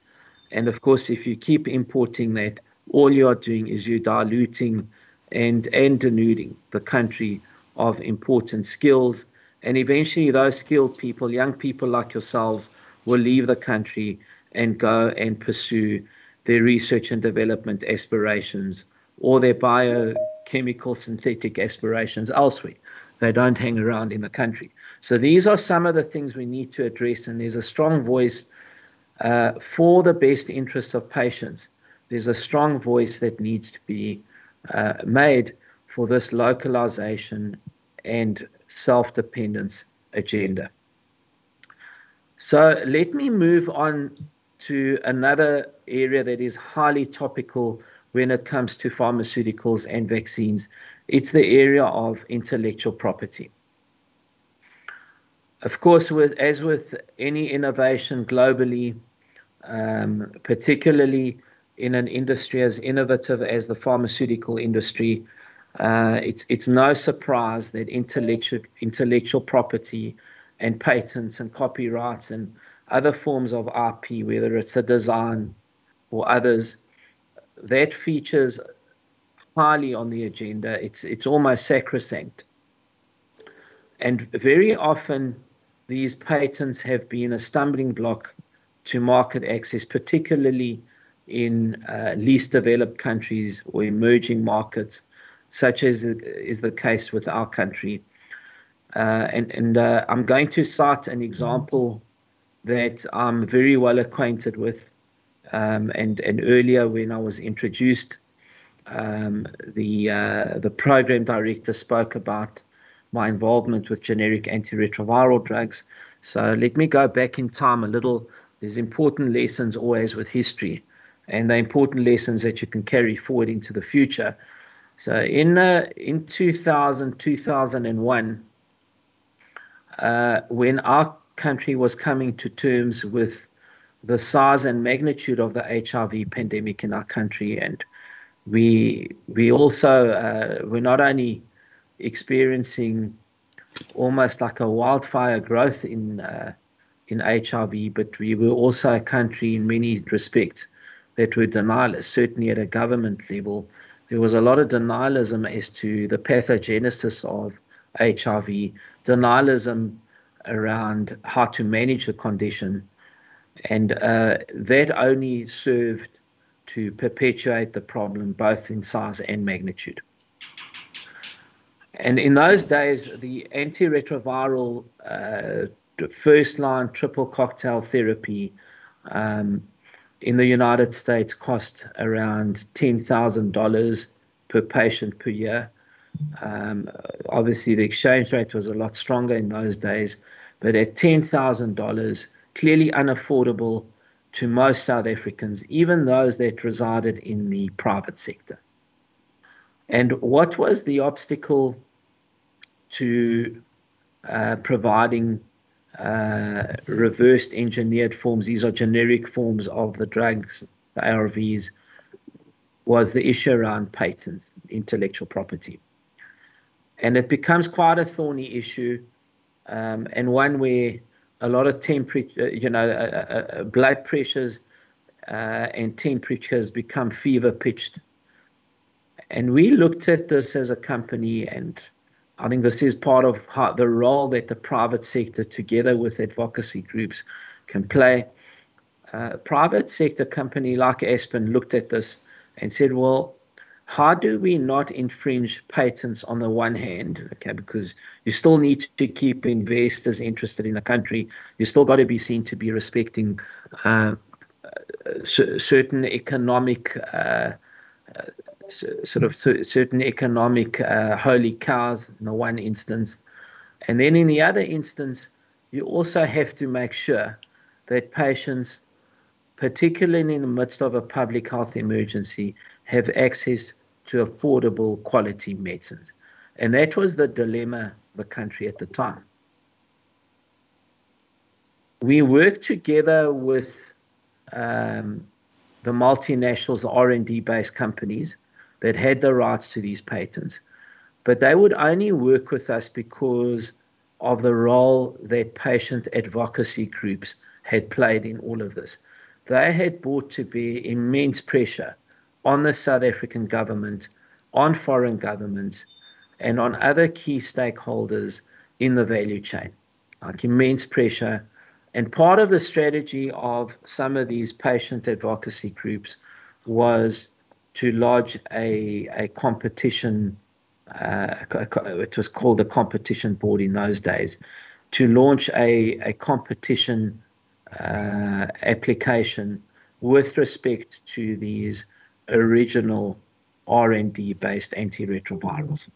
And of course, if you keep importing that, all you are doing is you're diluting and denuding the country of important skills. And eventually those skilled people, young people like yourselves, will leave the country and go and pursue their research and development aspirations or their biochemical synthetic aspirations elsewhere. They don't hang around in the country. So these are some of the things we need to address, and there's a strong voice for the best interests of patients. There's a strong voice that needs to be made for this localization and self-dependence agenda. So let me move on to another area that is highly topical when it comes to pharmaceuticals and vaccines. It's the area of intellectual property. Of course, as with any innovation globally, particularly in an industry as innovative as the pharmaceutical industry, it's no surprise that intellectual property and patents and copyrights and other forms of IP, whether it's a design or others, that features highly on the agenda. It's almost sacrosanct. And very often, these patents have been a stumbling block to market access, particularly in least developed countries or emerging markets, such as is the case with our country. I'm going to cite an example that I'm very well acquainted with. And earlier, when I was introduced, the program director spoke about my involvement with generic antiretroviral drugs. So let me go back in time a little. There's important lessons always with history, and the important lessons that you can carry forward into the future. So in 2001, when our country was coming to terms with the size and magnitude of the HIV pandemic in our country, and we also were not only experiencing almost like a wildfire growth in HIV, but we were also a country in many respects that were denialists. Certainly at a government level, there was a lot of denialism as to the pathogenesis of HIV, denialism around how to manage the condition, and that only served to perpetuate the problem both in size and magnitude. And in those days, the antiretroviral first-line triple cocktail therapy in the United States cost around $10,000 per patient per year. Obviously, the exchange rate was a lot stronger in those days, but at $10,000, clearly unaffordable to most South Africans, even those that resided in the private sector. And what was the obstacle to providing reversed engineered forms? These are generic forms of the drugs, the ARVs, was the issue around patents, intellectual property. And it becomes quite a thorny issue, and one where a lot of temperature, blood pressures and temperatures become fever pitched. And we looked at this as a company, and I think this is part of the role that the private sector, together with advocacy groups, can play. Private sector company like Aspen looked at this and said, well, how do we not infringe patents on the one hand, okay, because you still need to keep investors interested in the country. You still got to be seen to be respecting certain economic certain economic holy cows in the one instance. And then in the other instance, you also have to make sure that patients, particularly in the midst of a public health emergency, have access to affordable quality medicines. And that was the dilemma of the country at the time. We worked together with the multinationals, the R&D-based companies that had the rights to these patents, but they would only work with us because of the role that patient advocacy groups had played in all of this. They had brought to bear immense pressure on the South African government, on foreign governments, and on other key stakeholders in the value chain, like immense pressure. And part of the strategy of some of these patient advocacy groups was to lodge a competition, it was called the competition board in those days, to launch a competition application with respect to these original R&D based antiretrovirals.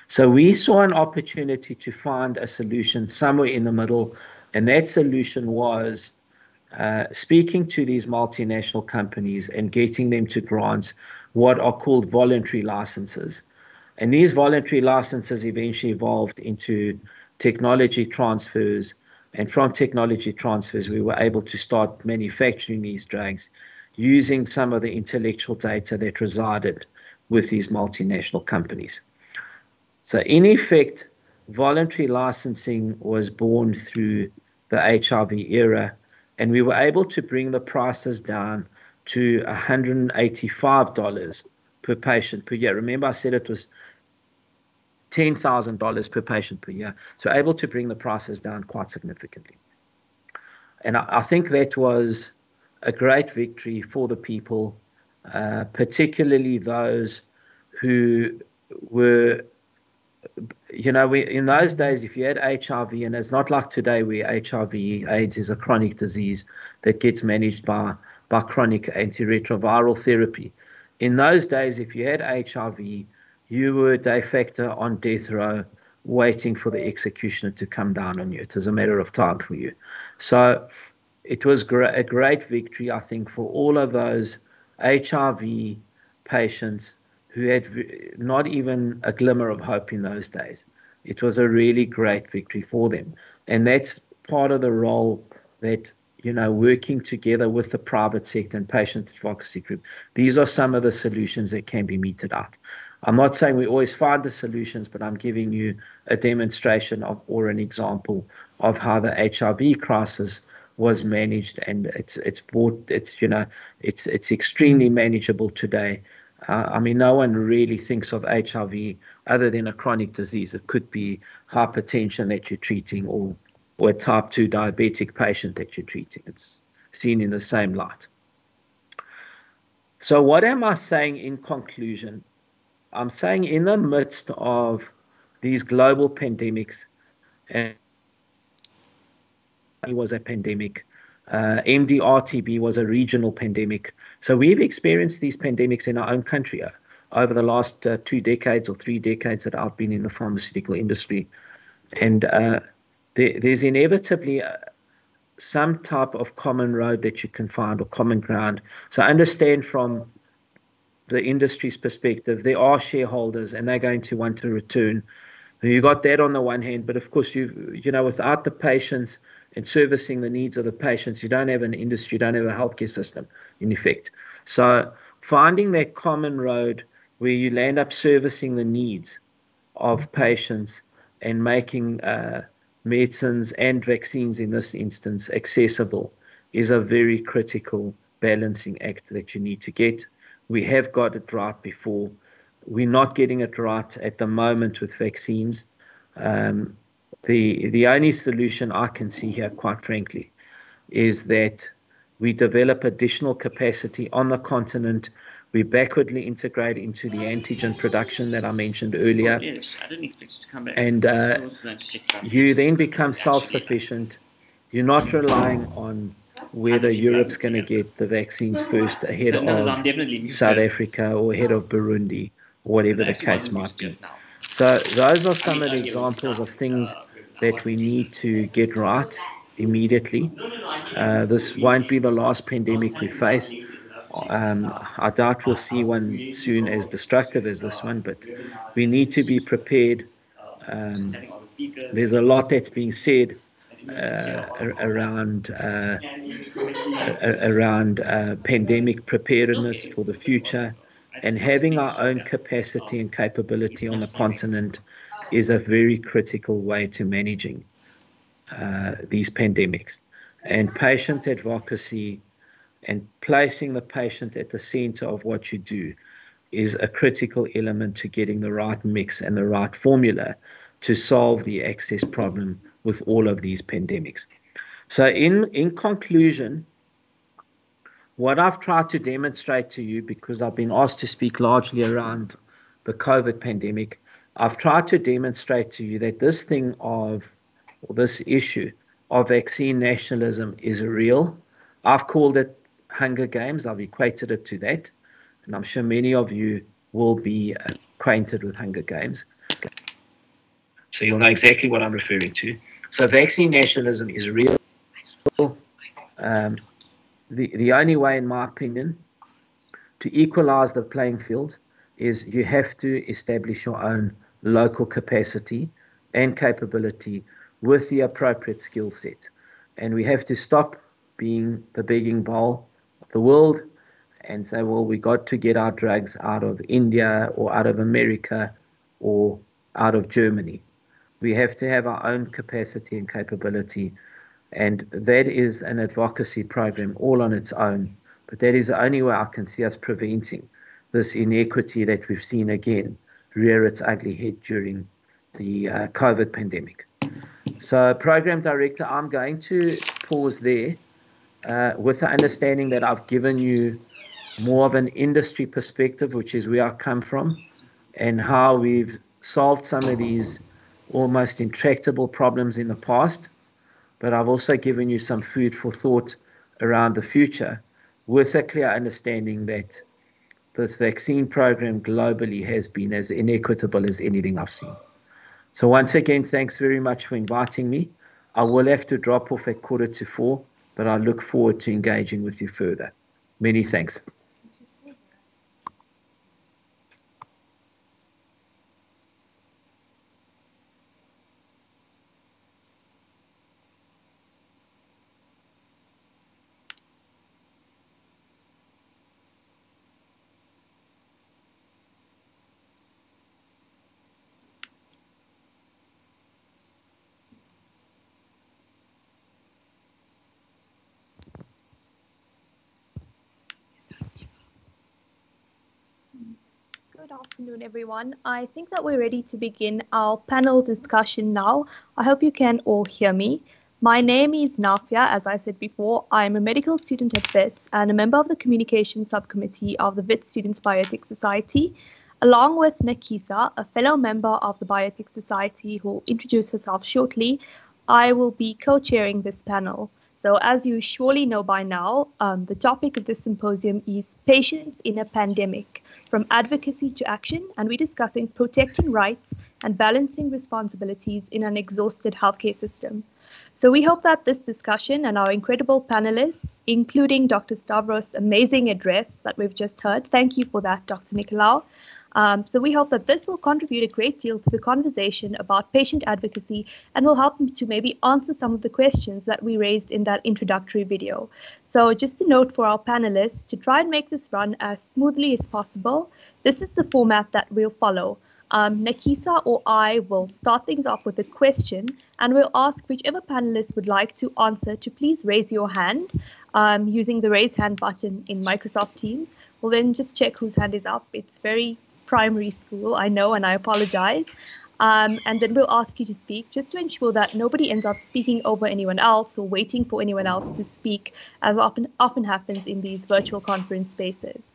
So we saw an opportunity to find a solution somewhere in the middle, and that solution was speaking to these multinational companies and getting them to grant what are called voluntary licenses. And these voluntary licenses eventually evolved into technology transfers. And from technology transfers, we were able to start manufacturing these drugs using some of the intellectual data that resided with these multinational companies. So in effect, voluntary licensing was born through the HIV era, and we were able to bring the prices down to $185 per patient per year. Remember, I said it was $10,000 per patient per year. So able to bring the prices down quite significantly. And I think that was a great victory for the people, particularly those who were, you know, in those days, if you had HIV, and it's not like today where HIV, AIDS is a chronic disease that gets managed by chronic antiretroviral therapy. In those days, if you had HIV, you were de facto on death row waiting for the executioner to come down on you. It was a matter of time for you. So it was a great victory, I think, for all of those HIV patients who had not even a glimmer of hope in those days. It was a really great victory for them. And that's part of the role that, you know, working together with the private sector and patient advocacy group, these are some of the solutions that can be meted out. I'm not saying we always find the solutions, but I'm giving you a demonstration of, or an example of how the HIV crisis was managed, and it's extremely manageable today. I mean, no one really thinks of HIV other than a chronic disease. It could be hypertension that you're treating, or a type 2 diabetic patient that you're treating. It's seen in the same light. So what am I saying in conclusion? I'm saying in the midst of these global pandemics, and it was a pandemic, MDR-TB was a regional pandemic. So we've experienced these pandemics in our own country over the last 2 decades or 3 decades that I've been in the pharmaceutical industry. And there's inevitably some type of common road that you can find, or common ground. So understand from the industry's perspective, there are shareholders and they're going to want to return. You got that on the one hand, but of course, you know, without the patients and servicing the needs of the patients, you don't have an industry, you don't have a healthcare system, in effect. So finding that common road where you land up servicing the needs of patients and making medicines and vaccines in this instance accessible is a very critical balancing act that you need to get. We have got it right before. We're not getting it right at the moment with vaccines. The only solution I can see here, quite frankly, is that we develop additional capacity on the continent. We backwardly integrate into the antigen production that I mentioned earlier. Yes, I didn't expect you to come back. And you then become self-sufficient. You're not relying on whether Europe's going to get the vaccines first ahead of South Africa or ahead of Burundi, or whatever the case might be. So those are some of the examples of things that we need to get right immediately. This won't be the last pandemic we face. I doubt we'll see one soon as destructive as this one, but we need to be prepared. There's a lot that's being said around pandemic preparedness for the future, and having our own capacity and capability on the continent is a very critical way to managing these pandemics. And patient advocacy and placing the patient at the center of what you do is a critical element to getting the right mix and the right formula to solve the access problem with all of these pandemics. So in conclusion, what I've tried to demonstrate to you, because I've been asked to speak largely around the COVID pandemic, I've tried to demonstrate to you that this issue of vaccine nationalism is real. I've called it Hunger Games. I've equated it to that. And I'm sure many of you will be acquainted with Hunger Games. So you'll know exactly what I'm referring to. So vaccine nationalism is real. The only way, in my opinion, to equalize the playing field is you have to establish your own local capacity and capability with the appropriate skill set. And we have to stop being the begging bowl of the world and say, well, we got to get our drugs out of India or out of America or out of Germany. We have to have our own capacity and capability. And that is an advocacy program all on its own. But that is the only way I can see us preventing this inequity that we've seen again rear its ugly head during the COVID pandemic. So, Program Director, I'm going to pause there with the understanding that I've given you more of an industry perspective, which is where I come from, and how we've solved some of these almost intractable problems in the past. But I've also given you some food for thought around the future with a clear understanding that this vaccine program globally has been as inequitable as anything I've seen. So once again, thanks very much for inviting me. I will have to drop off at 3:45, but I look forward to engaging with you further. Many thanks. Good afternoon, everyone. I think that we're ready to begin our panel discussion now. I hope you can all hear me. My name is Nafia. As I said before, I'm a medical student at WITS and a member of the communication subcommittee of the WITS Students Bioethics Society, along with Nakisa, a fellow member of the Bioethics Society who will introduce herself shortly. I will be co-chairing this panel. So as you surely know by now, the topic of this symposium is Patients in a Pandemic, from Advocacy to Action, and we're discussing protecting rights and balancing responsibilities in an exhausted healthcare system. So we hope that this discussion and our incredible panelists, including Dr. Stavros' amazing address that we've just heard, thank you for that, Dr. Nicalou. So we hope that this will contribute a great deal to the conversation about patient advocacy and will help to maybe answer some of the questions that we raised in that introductory video. So just a note for our panelists to try and make this run as smoothly as possible. This is the format that we'll follow. Nakisa or I will start things off with a question and we'll ask whichever panelist would like to answer to please raise your hand using the raise hand button in Microsoft Teams. We'll then just check whose hand is up. It's very primary school, I know, and I apologize. And then we'll ask you to speak just to ensure that nobody ends up speaking over anyone else or waiting for anyone else to speak, as often happens in these virtual conference spaces.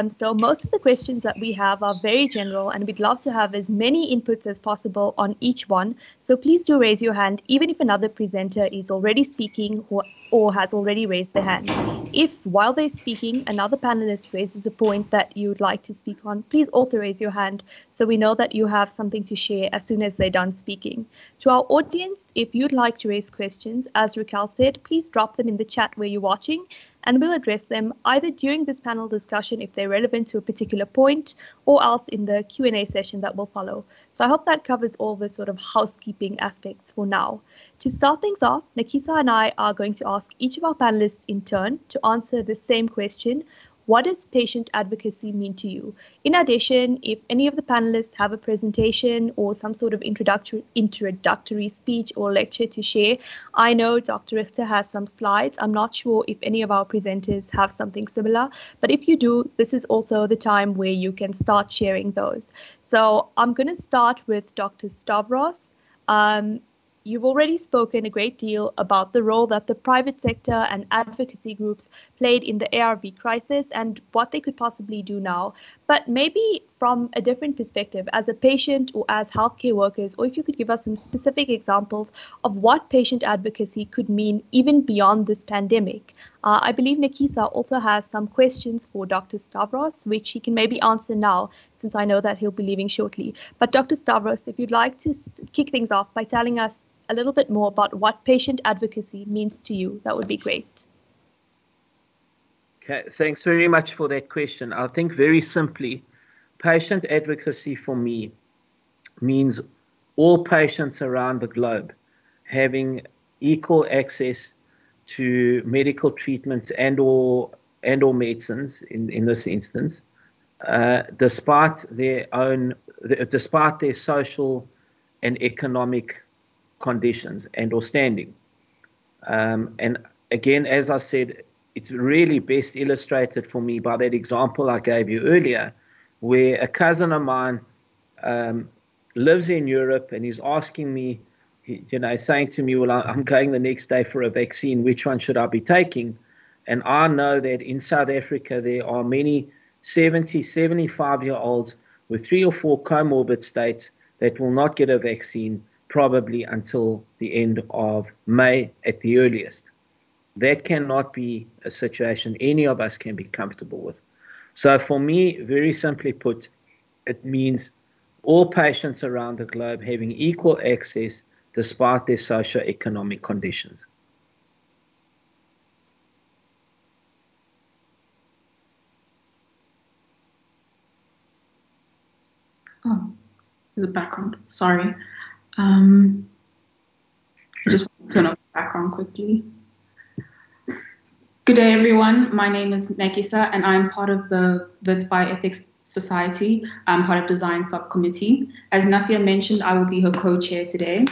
So most of the questions that we have are very general and we'd love to have as many inputs as possible on each one. So please do raise your hand, even if another presenter is already speaking or has already raised their hand. If while they're speaking, another panelist raises a point that you'd like to speak on, please also raise your hand so we know that you have something to share as soon as they're done speaking. To our audience, if you'd like to raise questions, as Raquel said, please drop them in the chat where you're watching and we'll address them either during this panel discussion if they're relevant to a particular point or else in the Q&A session that will follow. So I hope that covers all the sort of housekeeping aspects for now. To start things off, Nakisa and I are going to ask each of our panelists in turn to answer the same question. What does patient advocacy mean to you? In addition, if any of the panelists have a presentation or some sort of introductory speech or lecture to share, I know Dr. Richter has some slides. I'm not sure if any of our presenters have something similar, but if you do, this is also the time where you can start sharing those. So I'm going to start with Dr. Stavros. you've already spoken a great deal about the role that the private sector and advocacy groups played in the ARV crisis and what they could possibly do now. But maybe from a different perspective, as a patient or as healthcare workers, or if you could give us some specific examples of what patient advocacy could mean even beyond this pandemic. I believe Nikisa also has some questions for Dr. Stavros, which he can maybe answer now, since I know that he'll be leaving shortly. But Dr. Stavros, if you'd like to kick things off by telling us a little bit more about what patient advocacy means to you, that would be great. Okay, thanks very much for that question. I think very simply, patient advocacy for me means all patients around the globe having equal access to medical treatments and or medicines in this instance, despite their social and economic conditions and or standing. And again, as I said, it's really best illustrated for me by that example I gave you earlier, where a cousin of mine lives in Europe and he's asking me, saying to me, well, I'm going the next day for a vaccine, which one should I be taking? And I know that in South Africa, there are many 70, 75-year-olds with 3 or 4 comorbid states that will not get a vaccine probably until the end of May at the earliest. That cannot be a situation any of us can be comfortable with. So for me, very simply put, it means all patients around the globe having equal access despite their socio-economic conditions. Oh, the background, sorry. I just want to turn off the background quickly. Good day, everyone. My name is Nekisa, and I'm part of the Wits Bioethics Society. I'm part of Design Subcommittee. As Nafia mentioned, I will be her co-chair today.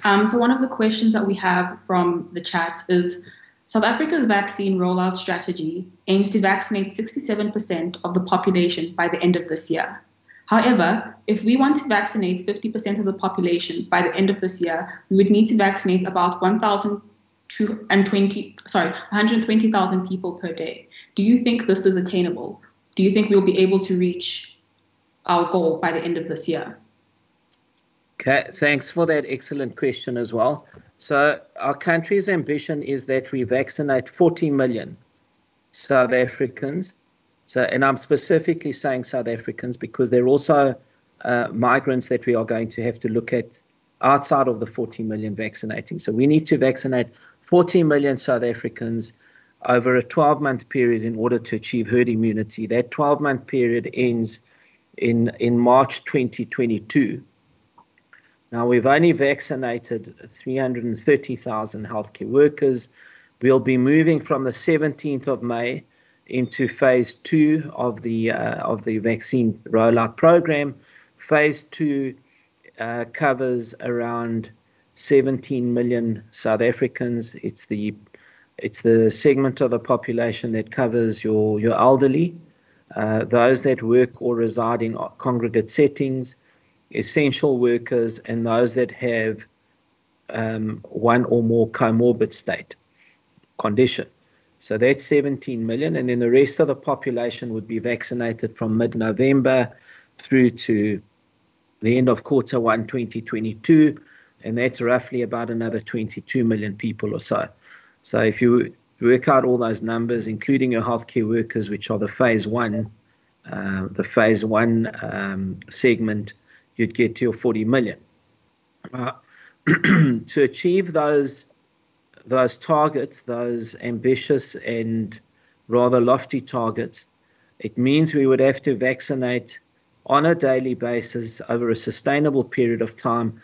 So one of the questions that we have from the chat is, South Africa's vaccine rollout strategy aims to vaccinate 67% of the population by the end of this year. However, if we want to vaccinate 50% of the population by the end of this year, we would need to vaccinate about 120,000 people per day. Do you think this is attainable? Do you think we'll be able to reach our goal by the end of this year? Okay, thanks for that excellent question as well. So our country's ambition is that we vaccinate 40 million South Africans. So, and I'm specifically saying South Africans because there are also migrants that we are going to have to look at outside of the 40 million vaccinating. So we need to vaccinate 40 million South Africans over a 12-month period in order to achieve herd immunity. That 12-month period ends in March 2022. Now, we've only vaccinated 330,000 healthcare workers. We'll be moving from the 17th of May into phase 2 of the vaccine rollout program. Phase 2 covers around 17 million South Africans. It's the segment of the population that covers your elderly, those that work or reside in congregate settings, essential workers, and those that have one or more comorbid state condition. So that's 17 million, and then the rest of the population would be vaccinated from mid-November through to the end of quarter 1 2022, and that's roughly about another 22 million people or so. So if you work out all those numbers, including your healthcare workers, which are the phase 1 segment, you'd get to your 40 million. To achieve those targets, those ambitious and rather lofty targets, it means we would have to vaccinate on a daily basis over a sustainable period of time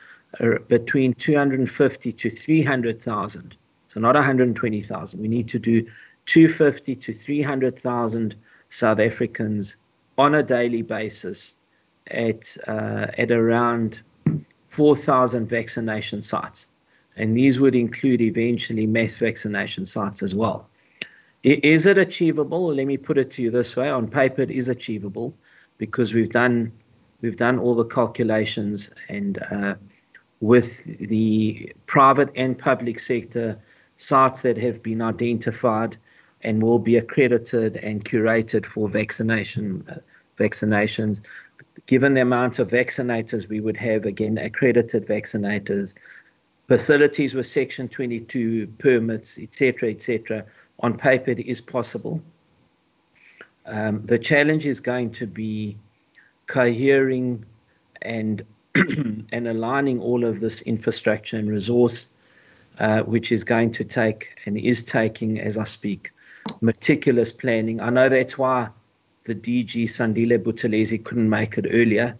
between 250 to 300,000. So not 120,000. We need to do 250 to 300,000 South Africans on a daily basis at around 4,000 vaccination sites. And these would include eventually mass vaccination sites as well. Is it achievable? Let me put it to you this way. On paper, it is achievable because we've done all the calculations, and with the private and public sector sites that have been identified and will be accredited and curated for vaccinations. Given the amount of vaccinators we would have, again, accredited vaccinators, facilities with Section 22 permits, etc., on paper it is possible. The challenge is going to be cohering and and aligning all of this infrastructure and resource, which is going to take and is taking, as I speak, meticulous planning. I know that's why the DG Sandile Buthelezi couldn't make it earlier.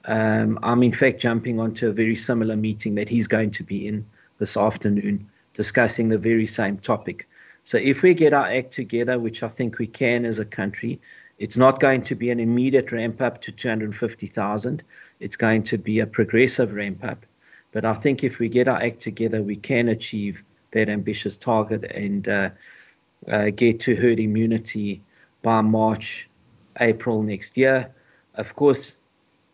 I'm in fact jumping onto a very similar meeting that he's going to be in this afternoon, discussing the very same topic. So if we get our act together, which I think we can as a country, it's not going to be an immediate ramp up to 250,000. It's going to be a progressive ramp up. But I think if we get our act together, we can achieve that ambitious target and get to herd immunity by March, April next year. Of course,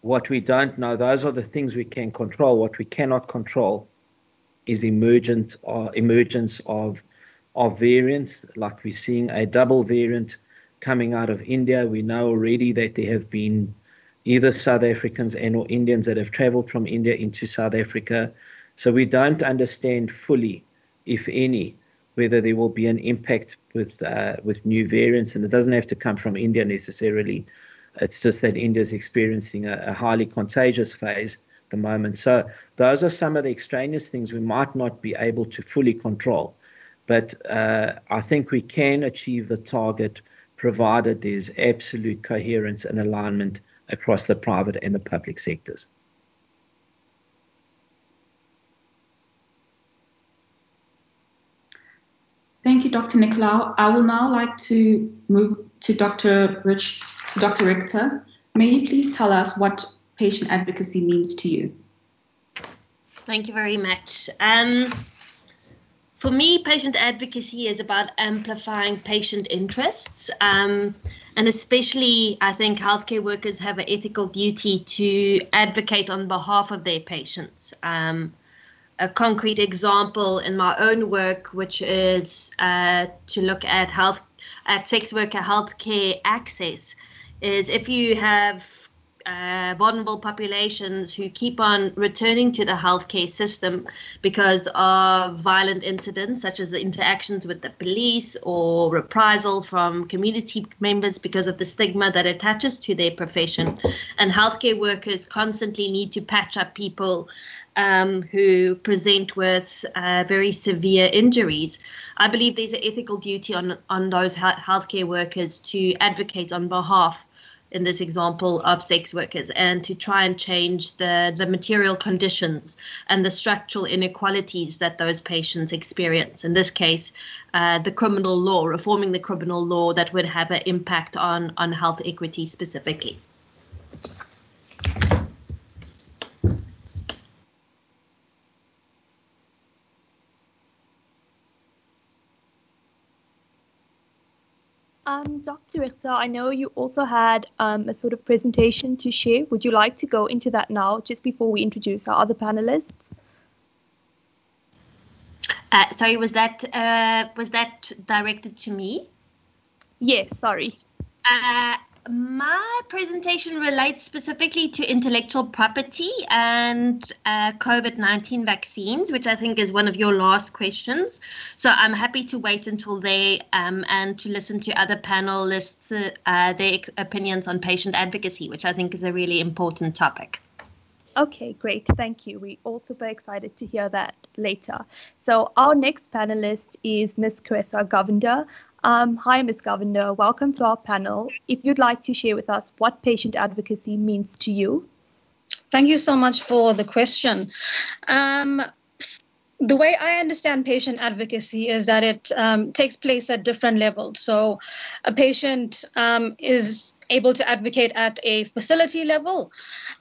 what we don't know, those are the things we can control. What we cannot control is emergence of variants, like we're seeing a double variant coming out of India. We know already that there have been either South Africans and or Indians that have traveled from India into South Africa. So we don't understand fully, if any, whether there will be an impact with new variants. And it doesn't have to come from India necessarily. It's just that India is experiencing a highly contagious phase at the moment. So those are some of the extraneous things we might not be able to fully control. But I think we can achieve the target provided there's absolute coherence and alignment across the private and the public sectors. Thank you, Dr. Nicalou. I will now like to move to Dr. Richter. May you please tell us what patient advocacy means to you? Thank you very much. For me, patient advocacy is about amplifying patient interests, and especially I think healthcare workers have an ethical duty to advocate on behalf of their patients. A concrete example in my own work, which is to look at sex worker healthcare access, is if you have vulnerable populations who keep on returning to the healthcare system because of violent incidents, such as the interactions with the police or reprisal from community members because of the stigma that attaches to their profession. And healthcare workers constantly need to patch up people who present with very severe injuries. I believe there's an ethical duty on those healthcare workers to advocate on behalf, in this example, of sex workers, and to try and change the material conditions and the structural inequalities that those patients experience. In this case, the criminal law, reforming the criminal law that would have an impact on health equity specifically. Dr. Richter, I know you also had a sort of presentation to share. Would you like to go into that now, just before we introduce our other panelists? Sorry, was that directed to me? Yes, sorry. My presentation relates specifically to intellectual property and COVID-19 vaccines, which I think is one of your last questions. So I'm happy to wait until they and to listen to other panelists, their opinions on patient advocacy, which I think is a really important topic. Okay, great. Thank you. We're all super excited to hear that later. So our next panelist is Ms. Caressa Govender. Hi, Ms. Govender. Welcome to our panel. If you'd like to share with us what patient advocacy means to you. Thank you so much for the question. The way I understand patient advocacy is that it takes place at different levels. So a patient is able to advocate at a facility level.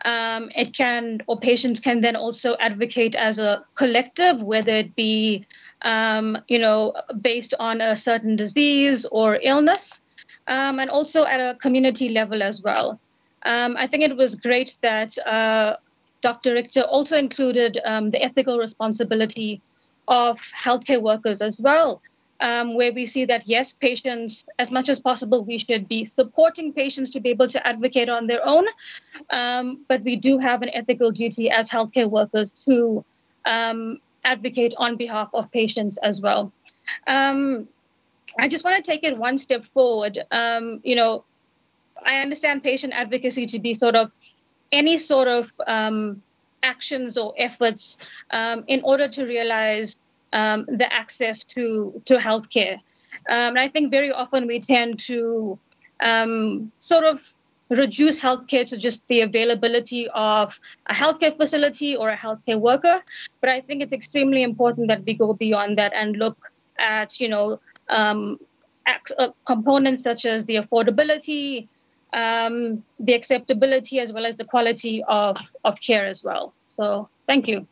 Patients can then also advocate as a collective, whether it be, based on a certain disease or illness, and also at a community level as well. I think it was great that Dr. Richter also included the ethical responsibility of healthcare workers as well, where we see that, yes, patients, as much as possible, we should be supporting patients to be able to advocate on their own. But we do have an ethical duty as healthcare workers to advocate on behalf of patients as well. I just want to take it one step forward. You know, I understand patient advocacy to be sort of any sort of actions or efforts in order to realize the access to healthcare. And I think very often we tend to sort of reduce healthcare to just the availability of a healthcare facility or a healthcare worker. But I think it's extremely important that we go beyond that and look at, you know, components such as the affordability, the acceptability, as well as the quality of care as well. So thank you.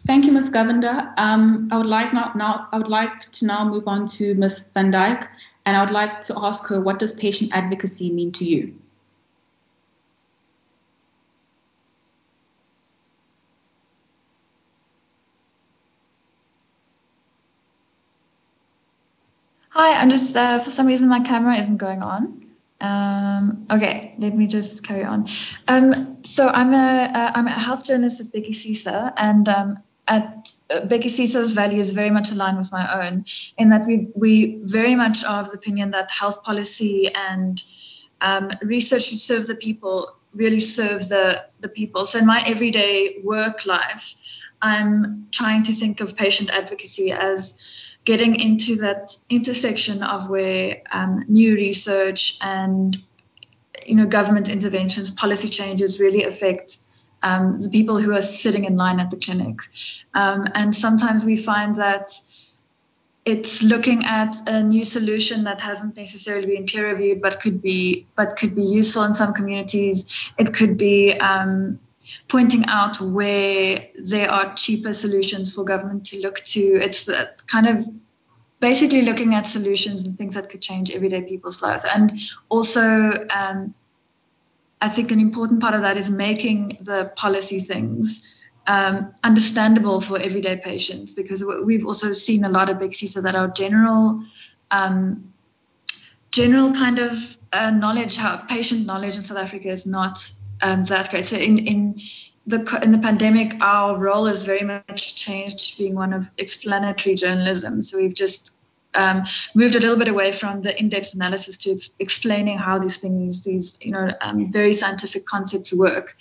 Thank you, Ms. Govender. I would like to now move on to Ms. Van Dijk, and I would like to ask her, what does patient advocacy mean to you? Hi, I'm just, for some reason my camera isn't going on. Okay, let me just carry on. So I'm a health journalist at Becky Cisa, and at Becky Cisa's values very much aligned with my own, in that we very much are of the opinion that health policy and research should serve the people, really serve the people. So in my everyday work life, I'm trying to think of patient advocacy as getting into that intersection of where new research and, you know, government interventions, policy changes really affect the people who are sitting in line at the clinic. And sometimes we find that it's looking at a new solution that hasn't necessarily been peer reviewed, but could be useful in some communities. It could be pointing out where there are cheaper solutions for government to look to. It's the kind of basically looking at solutions and things that could change everyday people's lives. And also, I think an important part of that is making the policy things understandable for everyday patients, because we've also seen a lot of Big CISA that our general kind of knowledge, how patient knowledge in South Africa is not that great. So in the pandemic, our role has very much changed to being one of explanatory journalism. So we've just moved a little bit away from the in-depth analysis to explaining how these things, very scientific concepts work.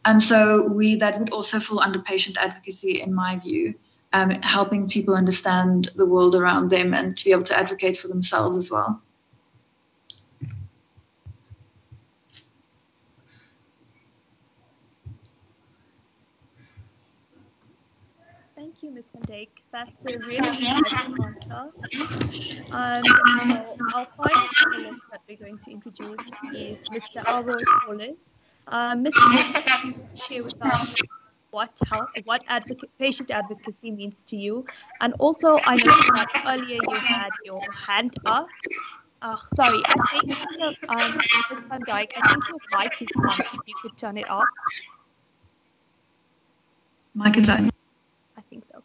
And so that would also fall under patient advocacy, in my view, helping people understand the world around them and to be able to advocate for themselves as well. Thank you, Ms. Van Dijk. That's a really insightful answer. So our final panelist that we're going to introduce is Mr. Stavros Nicalou. Mr. Nicalou, you can share with us what patient advocacy means to you. And also, I noticed that earlier you had your hand up. Sorry, I think, Ms. Van Dijk, I think your mic is on, if you could turn it off. Mic is on. I think so.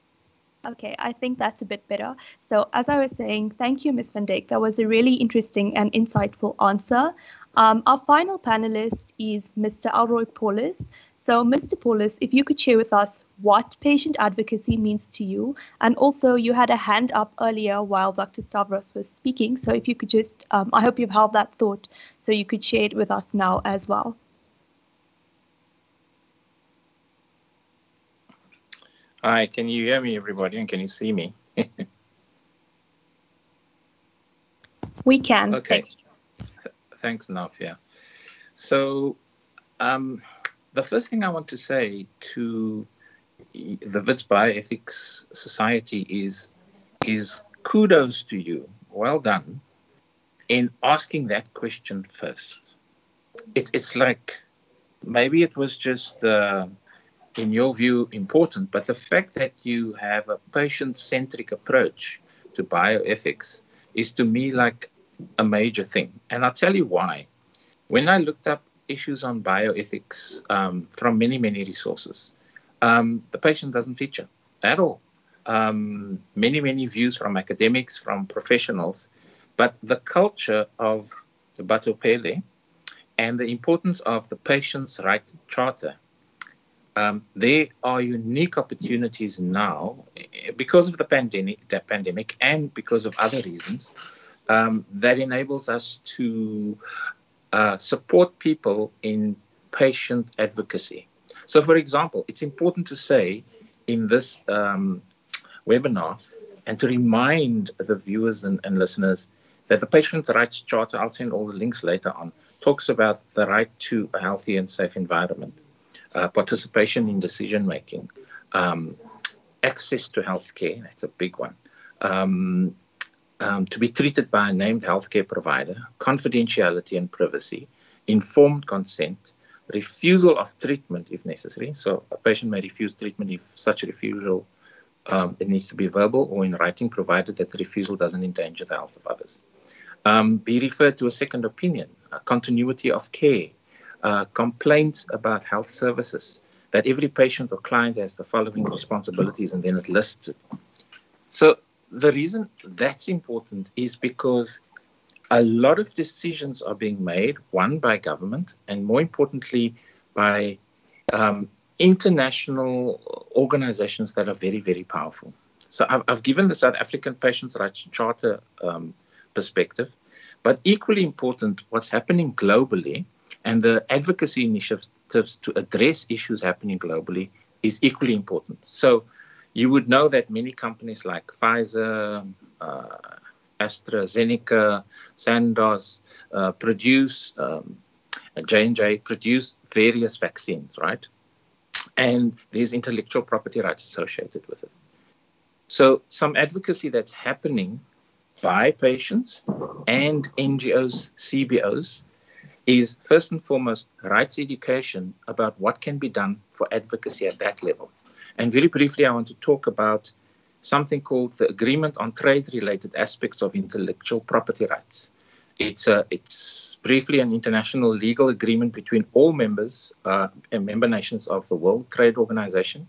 Okay, I think that's a bit better. So as I was saying, thank you, Ms. Van Dijk. That was a really interesting and insightful answer. Our final panelist is Mr. Alroy Paulus. So Mr. Paulus, if you could share with us what patient advocacy means to you. And also you had a hand up earlier while Dr. Stavros was speaking. So if you could just, I hope you've held that thought so you could share it with us now as well. Hi, can you hear me, everybody, and can you see me? We can. Okay. Thanks, Nafia. So the first thing I want to say to the Wits Bioethics Society is kudos to you. Well done in asking that question first. It's like maybe it was just in your view, important, but the fact that you have a patient-centric approach to bioethics is to me like a major thing. And I'll tell you why. When I looked up issues on bioethics from many, many resources, the patient doesn't feature at all. Many, many views from academics, from professionals, but the culture of the Batopele and the importance of the patient's right charter. There are unique opportunities now because of the pandemic and because of other reasons that enables us to support people in patient advocacy. So, for example, it's important to say in this webinar and to remind the viewers and listeners that the Patient Rights Charter, I'll send all the links later on, talks about the right to a healthy and safe environment, participation in decision-making, access to healthcare, that's a big one, to be treated by a named healthcare provider, confidentiality and privacy, informed consent, refusal of treatment if necessary. So a patient may refuse treatment if such a refusal, it needs to be verbal or in writing, provided that the refusal doesn't endanger the health of others. Be referred to a second opinion, continuity of care, complaints about health services, that every patient or client has the following responsibilities and then it's listed. So the reason that's important is because a lot of decisions are being made, one by government and more importantly by international organizations that are very, very powerful. So I've given the South African Patients' Rights Charter perspective, but equally important, what's happening globally and the advocacy initiatives to address issues happening globally is equally important. So you would know that many companies like Pfizer, AstraZeneca, Sandoz produce, J&J produce various vaccines, right? And there's intellectual property rights associated with it. So some advocacy that's happening by patients and NGOs, CBOs, is first and foremost rights education about what can be done for advocacy at that level. And very briefly, I want to talk about something called the Agreement on Trade-Related Aspects of Intellectual Property Rights. It's briefly an international legal agreement between all members and member nations of the World Trade Organization.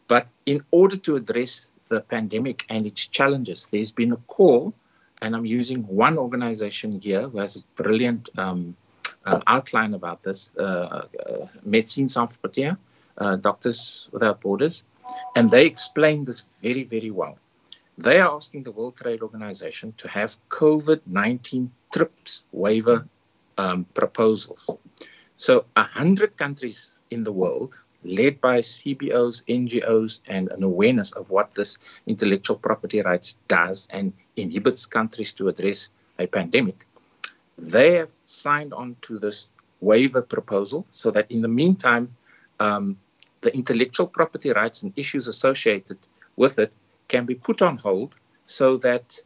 But in order to address the pandemic and its challenges, there's been a call, and I'm using one organization here who has a brilliant outline about this, Médecins Sans Frontières, Doctors Without Borders, and they explain this very, very well. They are asking the World Trade Organization to have COVID-19 TRIPS waiver proposals. So 100 countries in the world, led by CBOs, NGOs, and an awareness of what this intellectual property rights does and inhibits countries to address a pandemic, they have signed on to this waiver proposal so that in the meantime, the intellectual property rights and issues associated with it can be put on hold so that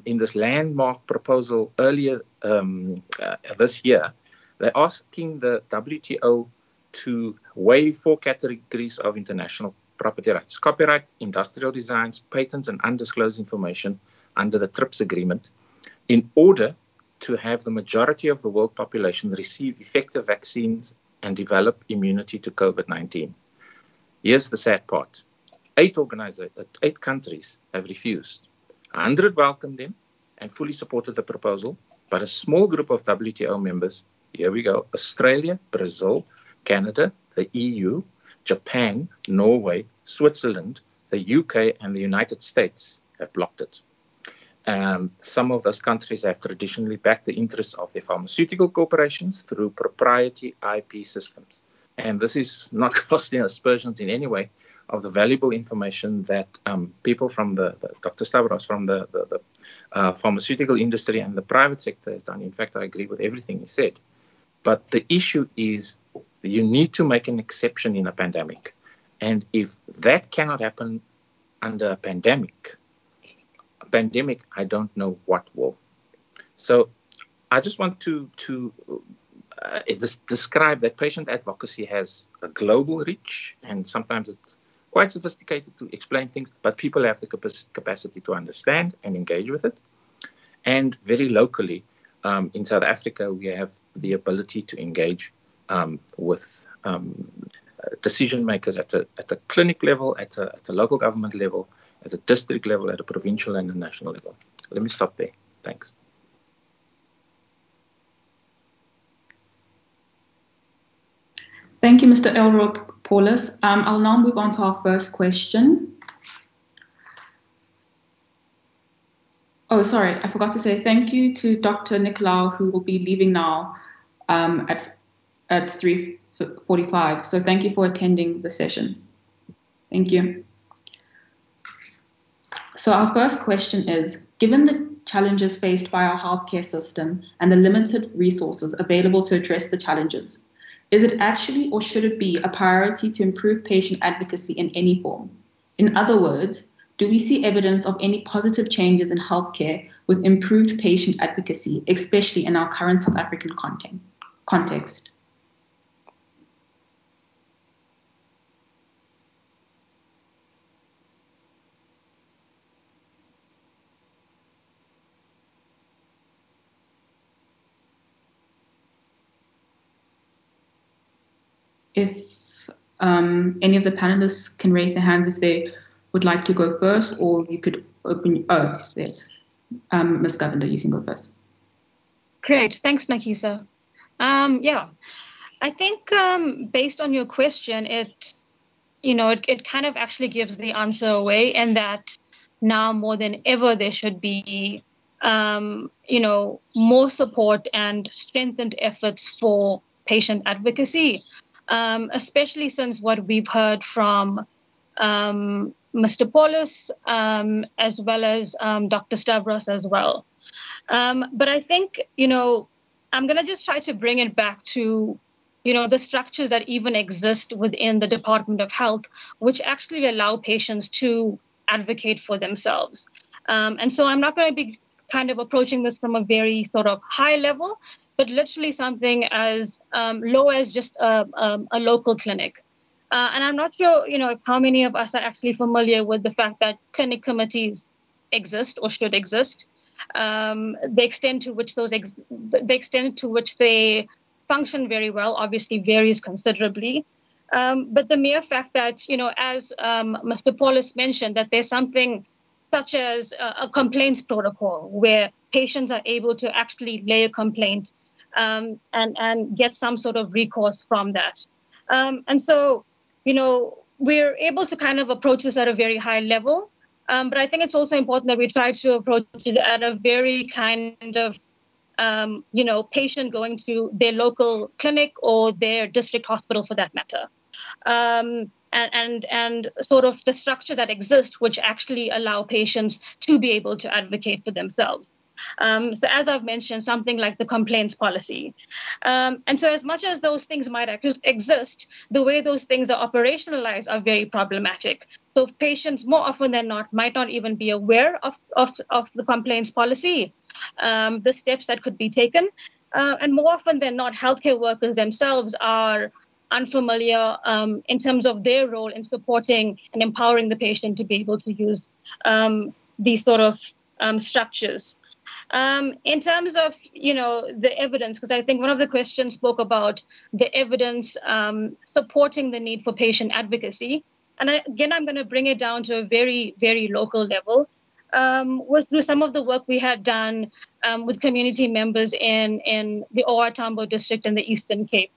in this landmark proposal earlier this year, they're asking the WTO to waive 4 categories of international property rights: copyright, industrial designs, patents, and undisclosed information under the TRIPS agreement, in order to have the majority of the world population receive effective vaccines and develop immunity to COVID-19. Here's the sad part. 8 countries have refused. 100 welcomed them and fully supported the proposal, but a small group of WTO members, here we go, Australia, Brazil, Canada, the EU, Japan, Norway, Switzerland, the UK, and the United States have blocked it. Some of those countries have traditionally backed the interests of their pharmaceutical corporations through proprietary IP systems. And this is not casting aspersions in any way of the valuable information that people from Dr. Stavros, from the pharmaceutical industry and the private sector has done. In fact, I agree with everything he said. But the issue is you need to make an exception in a pandemic. And if that cannot happen under a pandemic, I don't know what will. So I just want to it's described that patient advocacy has a global reach, and sometimes it's quite sophisticated to explain things, but people have the capacity to understand and engage with it. And very locally, in South Africa, we have the ability to engage with decision makers at the clinic level, at the local government level, at the district level, at the provincial and the national level. Let me stop there. Thanks. Thank you, Mr. Elroy Paulus. I'll now move on to our first question. Oh, sorry, I forgot to say thank you to Dr. Nicalou, who will be leaving now at 3:45. So thank you for attending the session. Thank you. So our first question is, given the challenges faced by our healthcare system and the limited resources available to address the challenges, is it actually or should it be a priority to improve patient advocacy in any form? In other words, do we see evidence of any positive changes in healthcare with improved patient advocacy, especially in our current South African context? If any of the panelists can raise their hands if they would like to go first, or you could open. Oh, there. Ms. Govender, you can go first. Great, thanks, Nakisa. Yeah, I think based on your question, it kind of actually gives the answer away, and that now more than ever there should be more support and strengthened efforts for patient advocacy. Especially since what we've heard from Mr. Paulus, as well as Dr. Stavros as well. But I think, I'm going to just try to bring it back to, the structures that even exist within the Department of Health, which actually allow patients to advocate for themselves. And so I'm not going to be kind of approaching this from a very sort of high level, but literally something as low as just a local clinic. And I'm not sure, how many of us are actually familiar with the fact that clinic committees exist or should exist. The extent to which they function very well obviously varies considerably. But the mere fact that, as Mr. Paulus mentioned, that there's something such as a complaints protocol where patients are able to actually lay a complaint and get some sort of recourse from that. And so, we're able to kind of approach this at a very high level. But I think it's also important that we try to approach it at a very kind of, patient going to their local clinic or their district hospital for that matter. And sort of the structures that exist, which actually allow patients to be able to advocate for themselves. So as I've mentioned, something like the complaints policy. And so as much as those things might exist, the way those things are operationalized are very problematic. So patients more often than not might not even be aware of the complaints policy, the steps that could be taken. And more often than not, healthcare workers themselves are unfamiliar in terms of their role in supporting and empowering the patient to be able to use these sort of structures. In terms of, the evidence, because I think one of the questions spoke about the evidence supporting the need for patient advocacy. And again, I'm going to bring it down to a very, very local level, was through some of the work we had done with community members in the OR Tambo district in the Eastern Cape.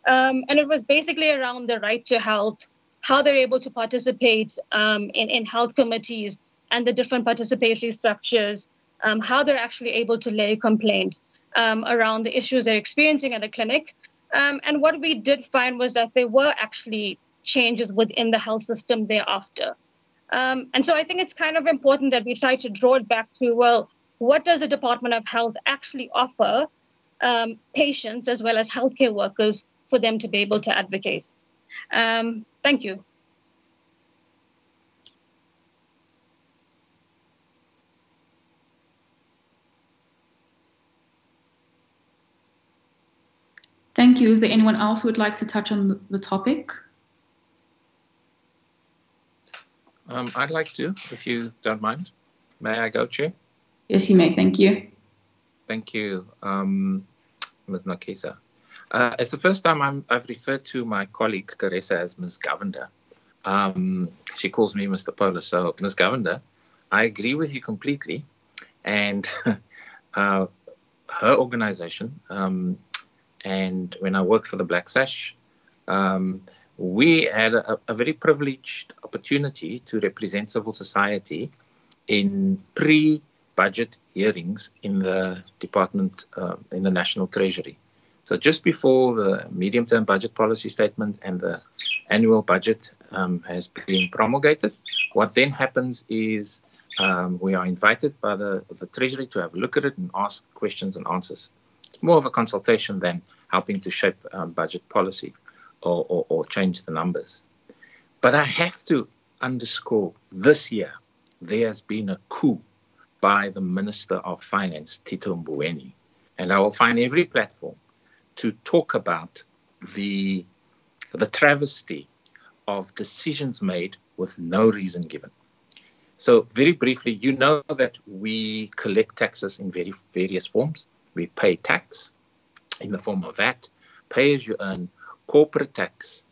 And it was basically around the right to health, how they're able to participate in health committees and the different participatory structures, how they're actually able to lay a complaint around the issues they're experiencing at a clinic. And what we did find was that there were actually changes within the health system thereafter. And so I think it's kind of important that we try to draw it back to, well, what does the Department of Health actually offer patients as well as healthcare workers for them to be able to advocate? Thank you. Thank you. Is there anyone else who would like to touch on the topic? I'd like to, if you don't mind. May I go, Chair? Yes, you may. Thank you. Thank you, Ms. Nakisa. It's the first time I've referred to my colleague Caressa as Ms. Govender. She calls me Mr. Polis. So, Ms. Govender, I agree with you completely. And her organization, and when I worked for the Black Sash, we had a very privileged opportunity to represent civil society in pre-budget hearings in the department, in the National Treasury. So just before the medium-term budget policy statement and the annual budget has been promulgated, what then happens is we are invited by the Treasury to have a look at it and ask questions and answers. It's more of a consultation than helping to shape budget policy or change the numbers. But I have to underscore, this year, there has been a coup by the Minister of Finance, Tito Mboweni. And I will find every platform to talk about the travesty of decisions made with no reason given. So very briefly, you know that we collect taxes in various forms. We pay tax in the form of VAT, pay as you earn, corporate tax,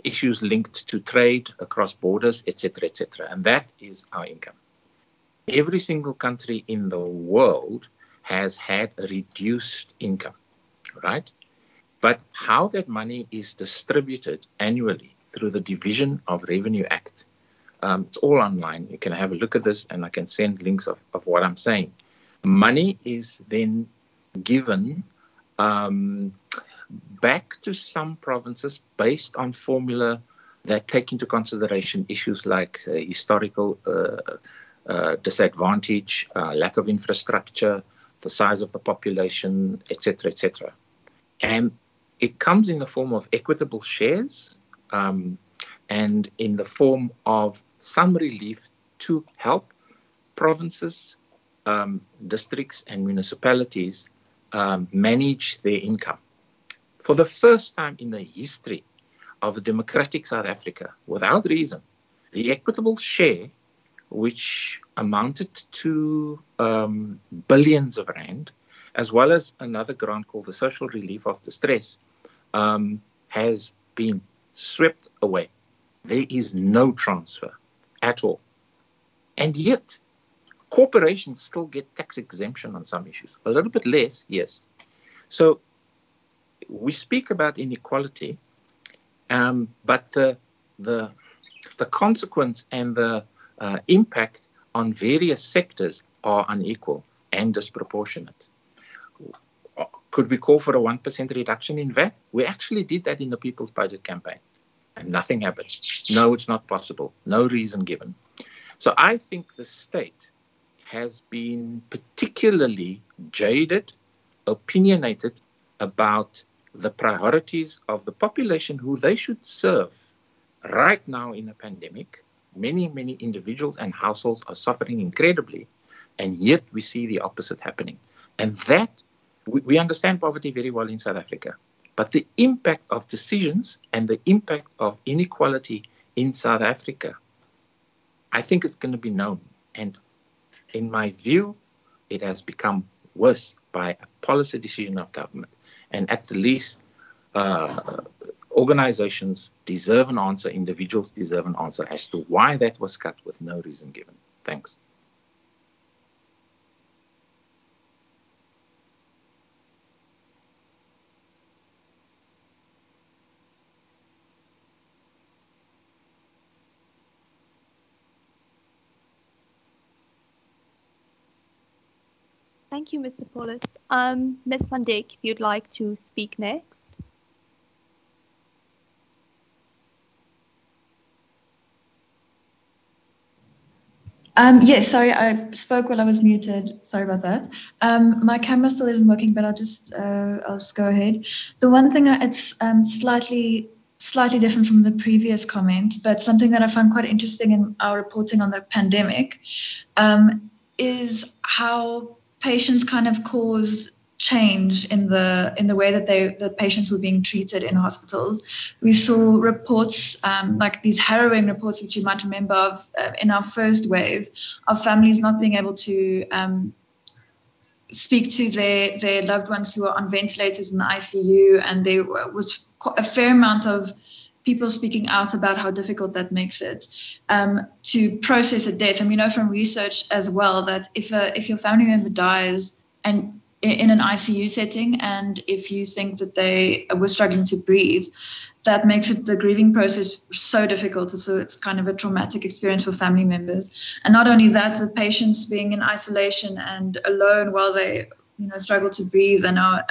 issues linked to trade across borders, etc., etc. And that is our income. Every single country in the world has had a reduced income, right? But how that money is distributed annually through the Division of Revenue Act, it's all online. You can have a look at this and I can send links of what I'm saying. Money is then given back to some provinces based on formula that take into consideration issues like historical disadvantage, lack of infrastructure, the size of the population, etc., etc. And it comes in the form of equitable shares and in the form of some relief to help provinces, districts and municipalities manage their income. For the first time in the history of a democratic South Africa, without reason, the equitable share, which amounted to billions of rand, as well as another grant called the Social Relief of Distress, has been swept away. There is no transfer at all. And yet, corporations still get tax exemption on some issues. A little bit less, yes. So we speak about inequality, but the consequence and the impact on various sectors are unequal and disproportionate. Could we call for a 1% reduction in VAT? We actually did that in the People's Budget campaign, and nothing happened. No, it's not possible. No reason given. So I think the state has been particularly jaded, opinionated about the priorities of the population who they should serve right now in a pandemic. Many, many individuals and households are suffering incredibly, and yet we see the opposite happening. And that, we understand poverty very well in South Africa, but the impact of decisions and the impact of inequality in South Africa, I think it's going to be known. And in my view, it has become worse by a policy decision of government. And at the least, organizations deserve an answer, individuals deserve an answer as to why that was cut with no reason given. Thanks. Thank you, Mr. Paulus. Ms. van Dijk, if you'd like to speak next. Yes, sorry, I spoke while I was muted. Sorry about that. My camera still isn't working, but I'll just go ahead. The one thing, it's slightly different from the previous comment, but something that I found quite interesting in our reporting on the pandemic is how patients kind of cause change in the way that patients were being treated in hospitals. We saw reports like these harrowing reports, which you might remember of in our first wave, of families not being able to speak to their loved ones who were on ventilators in the ICU, and there was a fair amount of people speaking out about how difficult that makes it to process a death. And we know from research as well that if your family member dies and in an ICU setting, and if you think that they were struggling to breathe, that makes the grieving process so difficult. So it's kind of a traumatic experience for family members. And not only that, the patients being in isolation and alone while they struggle to breathe and are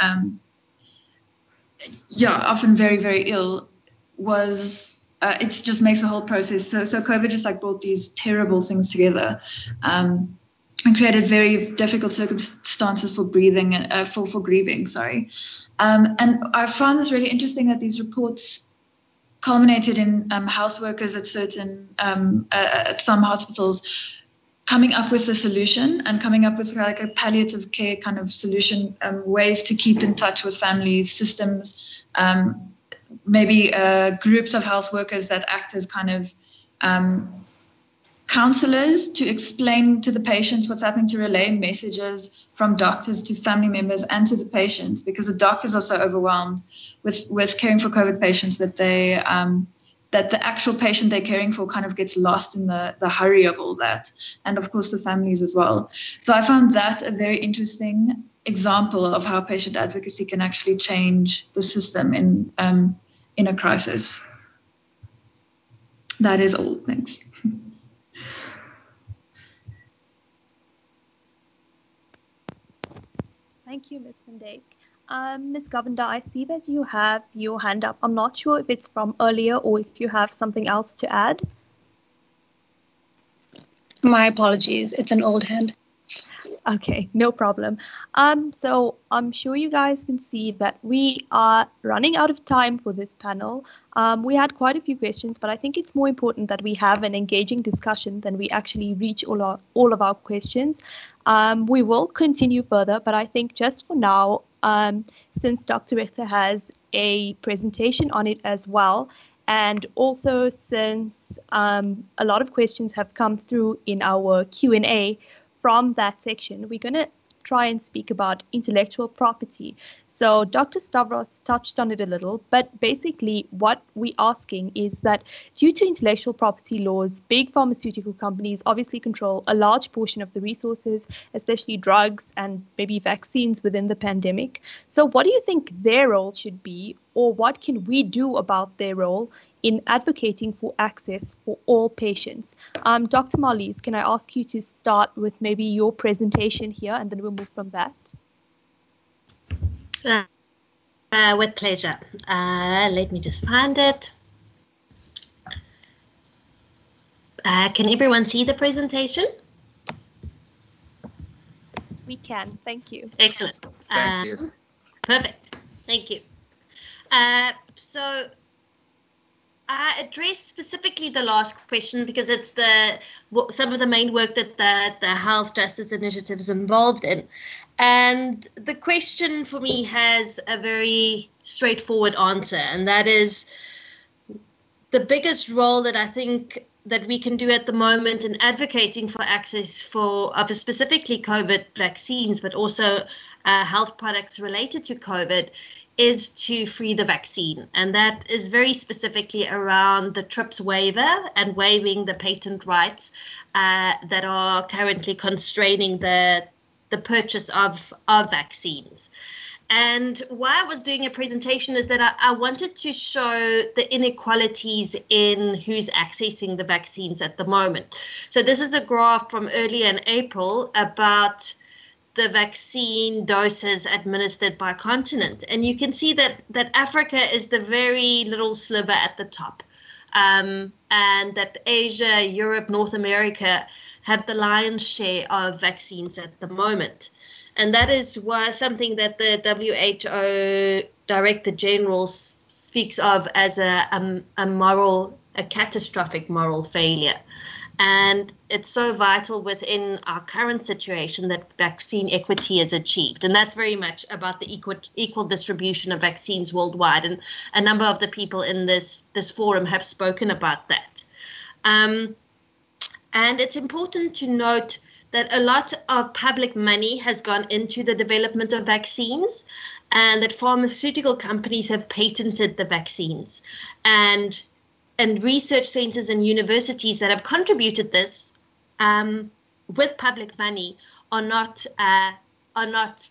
often very, very ill, was it just makes the whole process so COVID just like brought these terrible things together and created very difficult circumstances for breathing for grieving. And I found this really interesting that these reports culminated in health workers at at some hospitals coming up with a solution and coming up with like a palliative care kind of solution, ways to keep in touch with families, systems, maybe groups of health workers that act as kind of counselors to explain to the patients what's happening, to relay messages from doctors to family members and to the patients, because the doctors are so overwhelmed with caring for COVID patients that they that the actual patient they're caring for kind of gets lost in the hurry of all that, and of course the families as well. So I found that a very interesting example of how patient advocacy can actually change the system in a crisis. That is all. Thanks. Thank you, Ms. Van Dijk. Ms. Govender, I see that you have your hand up. I'm not sure if it's from earlier or if you have something else to add. My apologies. It's an old hand. Okay, no problem. So I'm sure you guys can see that we are running out of time for this panel. We had quite a few questions, but I think it's more important that we have an engaging discussion than we actually reach all of our questions. We will continue further, but I think just for now, since Dr. Richter has a presentation on it as well, and also since a lot of questions have come through in our Q&A, from that section, we're going to try and speak about intellectual property. So Dr. Stavros touched on it a little, but basically what we're asking is that due to intellectual property laws, big pharmaceutical companies obviously control a large portion of the resources, especially drugs and maybe vaccines within the pandemic. So what do you think their role should be, or what can we do about their role in advocating for access for all patients? Dr. Marlies, can I ask you to start with maybe your presentation here, and then we'll move from that? With pleasure. Let me just find it. Can everyone see the presentation? We can, thank you. Excellent. Thanks, yes. Perfect, thank you. So I addressed specifically the last question because it's some of the main work that the Health Justice Initiative is involved in. And the question for me has a very straightforward answer, and that is the biggest role that I think that we can do at the moment in advocating for access of specifically COVID vaccines, but also health products related to COVID, is to free the vaccine. And that is very specifically around the TRIPS waiver and waiving the patent rights that are currently constraining the purchase of vaccines. And why I was doing a presentation is that I wanted to show the inequalities in who's accessing the vaccines at the moment. So this is a graph from earlier in April about the vaccine doses administered by continent. And you can see that Africa is the very little sliver at the top, and that Asia, Europe, North America have the lion's share of vaccines at the moment. And that is why something that the WHO Director General speaks of as a catastrophic moral failure. And it's so vital within our current situation that vaccine equity is achieved. And that's very much about the equal distribution of vaccines worldwide. And a number of the people in this forum have spoken about that. And it's important to note that a lot of public money has gone into the development of vaccines, and that pharmaceutical companies have patented the vaccines. And research centers and universities that have contributed this with public money are not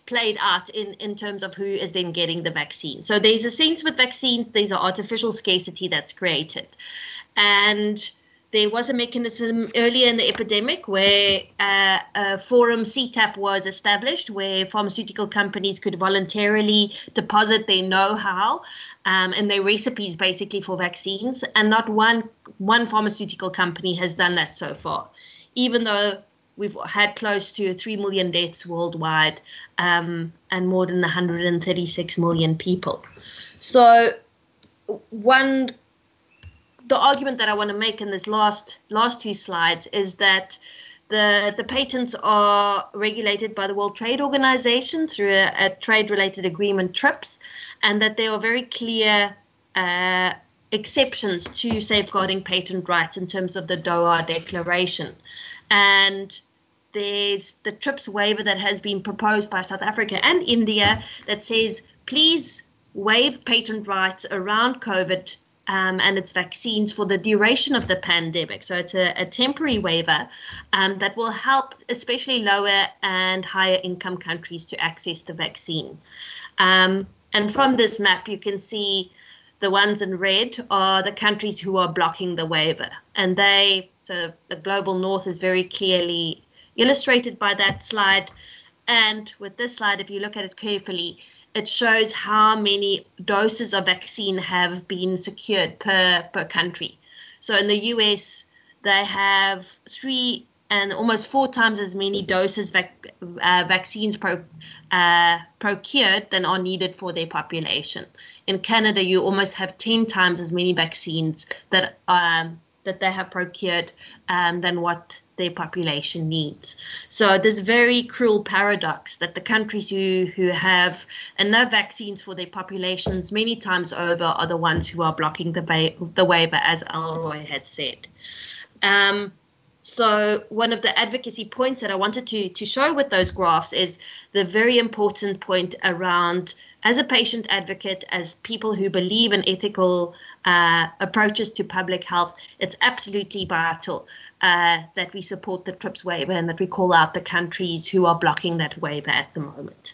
played out in terms of who is then getting the vaccine. So there's a sense with vaccines, there's an artificial scarcity that's created. And there was a mechanism earlier in the epidemic where a forum CTAP was established, where pharmaceutical companies could voluntarily deposit their know-how and their recipes basically for vaccines. And not one pharmaceutical company has done that so far, even though we've had close to 3 million deaths worldwide and more than 136 million people. So the argument that I want to make in this last two slides is that the patents are regulated by the World Trade Organization through a trade-related agreement, TRIPS, and that there are very clear exceptions to safeguarding patent rights in terms of the Doha Declaration. And there's the TRIPS waiver that has been proposed by South Africa and India that says, please waive patent rights around COVID and its vaccines for the duration of the pandemic. So it's a temporary waiver that will help especially lower and higher income countries to access the vaccine. And from this map, you can see the ones in red are the countries who are blocking the waiver. And so the global north is very clearly illustrated by that slide. And with this slide, if you look at it carefully, it shows how many doses of vaccine have been secured per country. So in the US, they have 3 and almost 4 times as many doses vaccines procured than are needed for their population. In Canada, you almost have 10 times as many vaccines that they have procured than what their population needs. So this very cruel paradox that the countries who have enough vaccines for their populations many times over are the ones who are blocking the waiver, as Alroy had said. So one of the advocacy points that I wanted to show with those graphs is the very important point around, as a patient advocate, as people who believe in ethical approaches to public health, it's absolutely vital that we support the TRIPS waiver and that we call out the countries who are blocking that waiver at the moment.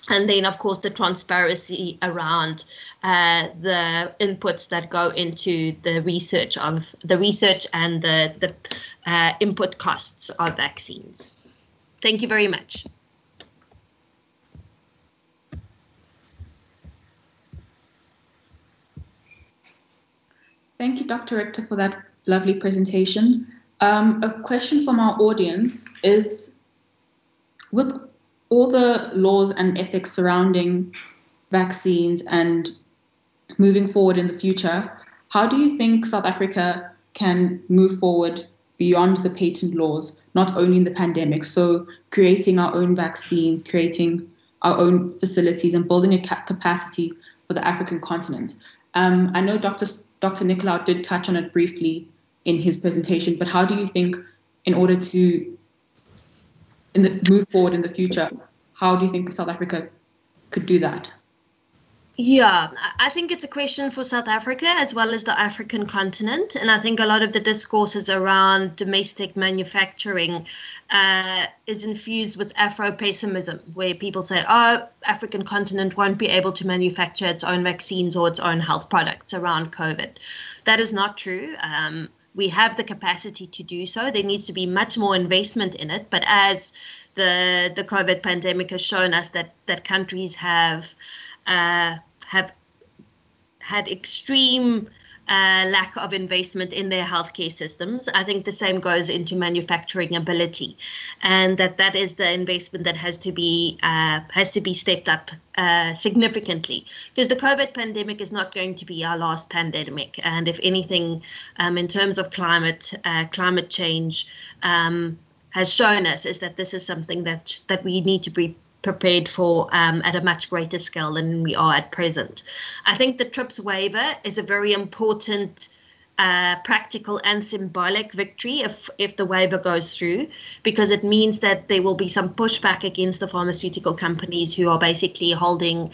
And then, of course, the transparency around the inputs that go into the research and the input costs of vaccines. Thank you very much. Thank you, Dr. Richter, for that lovely presentation. A question from our audience is, with all the laws and ethics surrounding vaccines and moving forward in the future, how do you think South Africa can move forward beyond the patent laws, not only in the pandemic? So creating our own vaccines, creating our own facilities and building a capacity for the African continent. I know Dr. Nicalou did touch on it briefly in his presentation, but how do you think, in order to move forward in the future, how do you think South Africa could do that? Yeah, I think it's a question for South Africa as well as the African continent. And I think a lot of the discourses around domestic manufacturing is infused with Afro-pessimism, where people say, oh, African continent won't be able to manufacture its own vaccines or its own health products around COVID. That is not true. We have the capacity to do so. There needs to be much more investment in it. But as the COVID pandemic has shown us that countries have had extreme lack of investment in their healthcare systems. I think the same goes into manufacturing ability, and that is the investment that has to be stepped up significantly, because the COVID pandemic is not going to be our last pandemic, and if anything, in terms of climate change, has shown us is that this is something that we need to be prepared for at a much greater scale than we are at present. I think the TRIPS waiver is a very important practical and symbolic victory if the waiver goes through, because it means that there will be some pushback against the pharmaceutical companies who are basically holding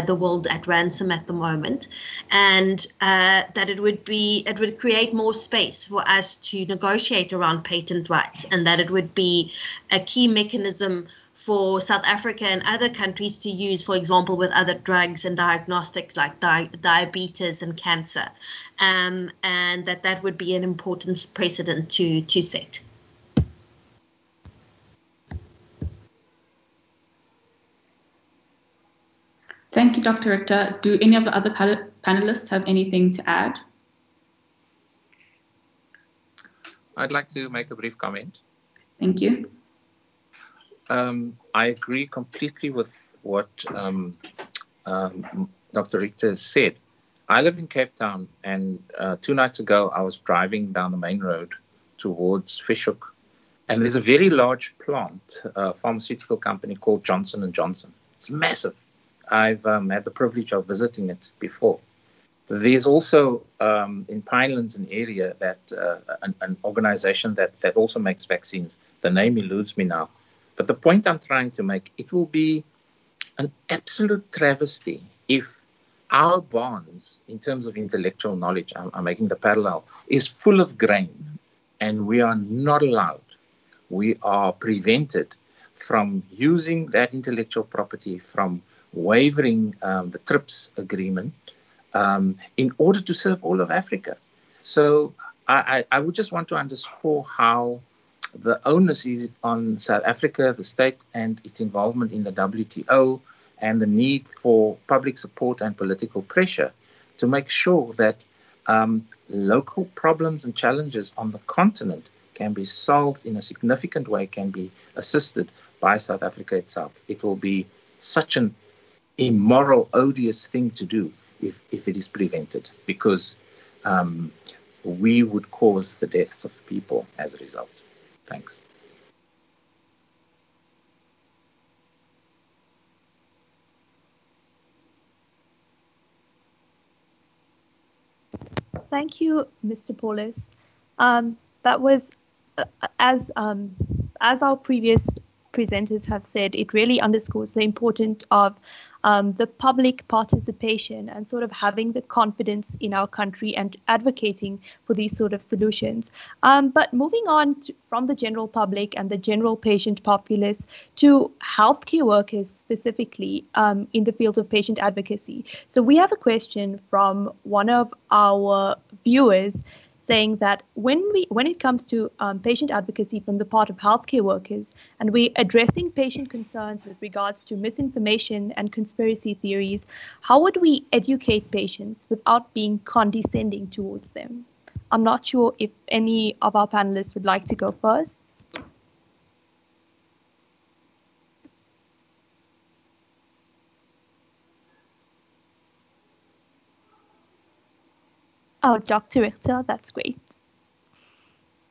the world at ransom at the moment, and that it would create more space for us to negotiate around patent rights, and that it would be a key mechanism for South Africa and other countries to use, for example, with other drugs and diagnostics like diabetes and cancer, and that would be an important precedent to set. Thank you, Dr. Richter. Do any of the other panelists have anything to add? I'd like to make a brief comment. Thank you. I agree completely with what Dr. Richter said. I live in Cape Town, and 2 nights ago I was driving down the main road towards Fischhoek, and there's a very large plant, a pharmaceutical company called Johnson & Johnson. It's massive. I've had the privilege of visiting it before. There's also in Pinelands an area that an organization that also makes vaccines. The name eludes me now. But the point I'm trying to make, it will be an absolute travesty if our bonds, in terms of intellectual knowledge, I'm making the parallel, is full of grain, and we are not allowed, we are prevented from using that intellectual property, from waiving the TRIPS agreement in order to serve all of Africa. So I would just want to underscore how the onus is on South Africa, the state, and its involvement in the WTO, and the need for public support and political pressure to make sure that local problems and challenges on the continent can be solved in a significant way, can be assisted by South Africa itself. It will be such an immoral, odious thing to do if it is prevented, because we would cause the deaths of people as a result. Thanks. Thank you, Mr. Paulus. That was, as our previous presenters have said, it really underscores the importance of the public participation and sort of having the confidence in our country and advocating for these sort of solutions. But moving on from the general public and the general patient populace to healthcare workers specifically in the field of patient advocacy. So we have a question from one of our viewers saying that when it comes to patient advocacy from the part of healthcare workers, and we're addressing patient concerns with regards to misinformation and conspiracy theories, how would we educate patients without being condescending towards them? I'm not sure if any of our panelists would like to go first. Oh, Dr. Richter, that's great.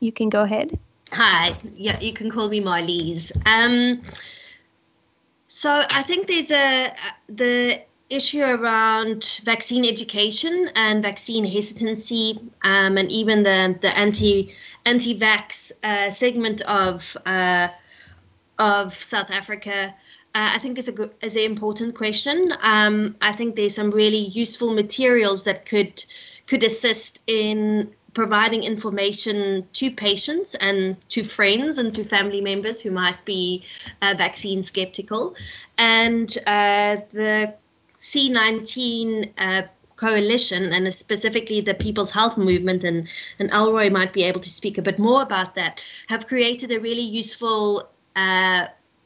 You can go ahead. Hi, yeah, you can call me Marlies. So I think there's the issue around vaccine education and vaccine hesitancy, and even the anti-vax segment of South Africa. I think is an important question. I think there's some really useful materials that could assist in providing information to patients and to friends and to family members who might be vaccine skeptical. And the C19 coalition, and specifically the People's Health Movement, and Elroy might be able to speak a bit more about that, have created a really useful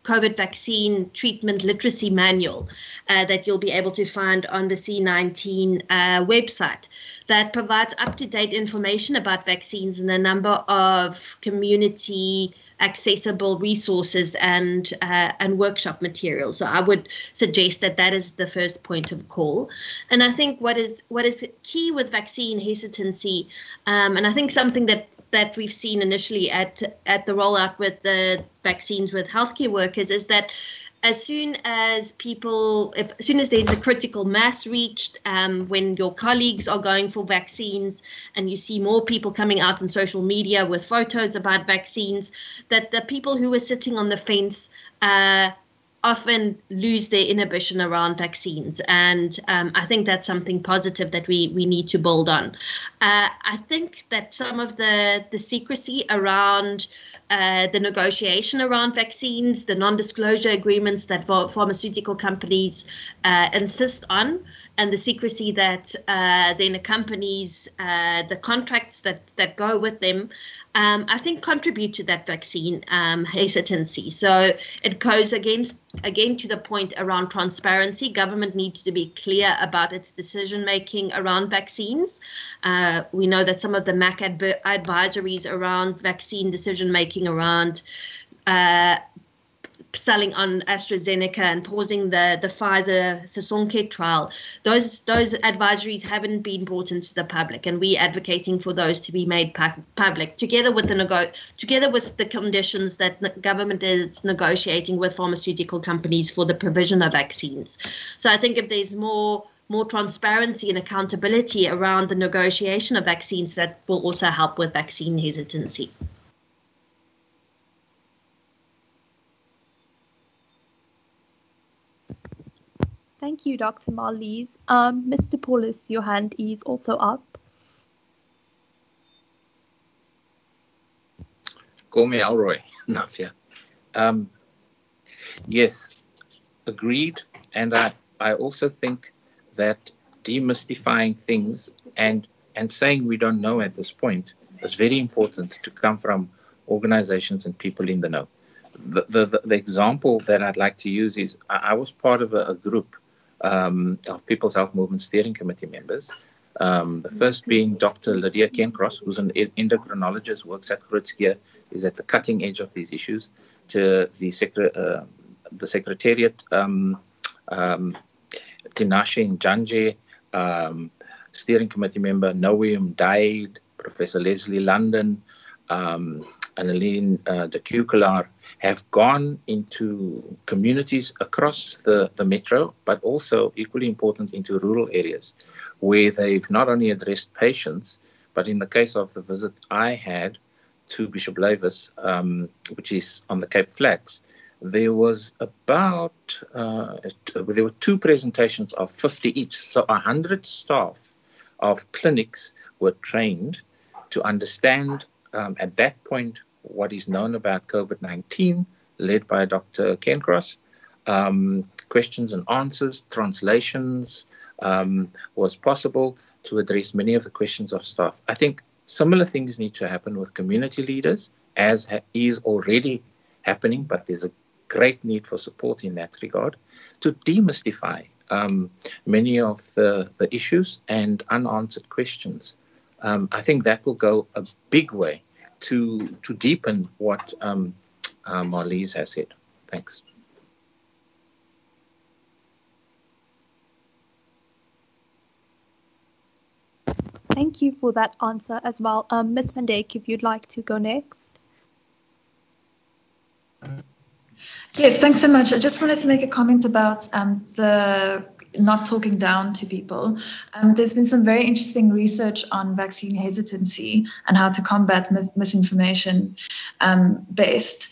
COVID vaccine treatment literacy manual that you'll be able to find on the C19 website that provides up-to-date information about vaccines and a number of community accessible resources and workshop materials. So I would suggest that that is the first point of call. And I think what is key with vaccine hesitancy, and I think something that we've seen initially at the rollout with the vaccines with healthcare workers is that as soon as there's a critical mass reached, when your colleagues are going for vaccines and you see more people coming out on social media with photos about vaccines, that the people who are sitting on the fence often lose their inhibition around vaccines. And I think that's something positive that we need to build on. I think that some of the secrecy around the negotiation around vaccines, the non-disclosure agreements that pharmaceutical companies insist on, and the secrecy that then accompanies the contracts that go with them, I think contribute to that vaccine hesitancy. So it goes again to the point around transparency. Government needs to be clear about its decision-making around vaccines. We know that some of the MAC advisories around vaccine decision-making around selling on AstraZeneca and pausing the Pfizer Sisonke trial, those advisories haven't been brought into the public, and we're advocating for those to be made public, together with the conditions that the government is negotiating with pharmaceutical companies for the provision of vaccines. So I think if there's more transparency and accountability around the negotiation of vaccines, that will also help with vaccine hesitancy. Thank you, Dr. Marlies. Mr. Paulus, your hand is also up. Call me Elroy, Nafia. Yes, agreed. And I also think that demystifying things and saying we don't know at this point is very important to come from organizations and people in the know. The example that I'd like to use is I was part of a group of People's Health Movement Steering Committee members. The first being Dr. Lydia Kencross, who's an endocrinologist, works at Grootskeer, is at the cutting edge of these issues, to the Secretariat, Tinashe Njanje, Steering Committee member Noam Daid, Professor Leslie London, Annelien de Kukelaar, have gone into communities across the metro, but also equally important into rural areas, where they've not only addressed patients, but in the case of the visit I had to Bishop Lavis, which is on the Cape Flats, there was there were 2 presentations of 50 each. So 100 staff of clinics were trained to understand at that point what is known about COVID-19, led by Dr. Kencross. Questions and answers, translations was possible to address many of the questions of staff. I think similar things need to happen with community leaders, as is already happening, but there's a great need for support in that regard to demystify many of the issues and unanswered questions. I think that will go a big way to deepen what Marlies has said. Thanks. Thank you for that answer as well. Ms. Van Dijk, if you'd like to go next. Yes, thanks so much. I just wanted to make a comment about the not talking down to people. There's been some very interesting research on vaccine hesitancy and how to combat misinformation based.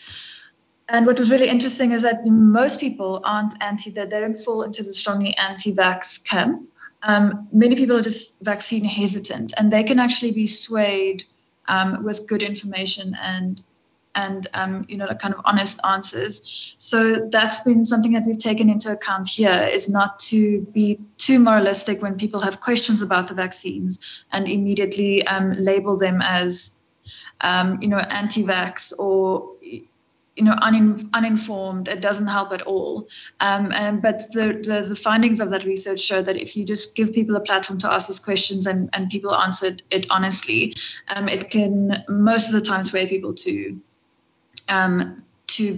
And what was really interesting is that most people aren't they don't fall into the strongly anti-vax camp. Many people are just vaccine hesitant, and they can actually be swayed with good information and kind of honest answers. So that's been something that we've taken into account here, is not to be too moralistic when people have questions about the vaccines and immediately label them as anti-vax, or uninformed. It doesn't help at all. But the findings of that research show that if you just give people a platform to ask these questions and people answer it honestly, it can most of the time sway people to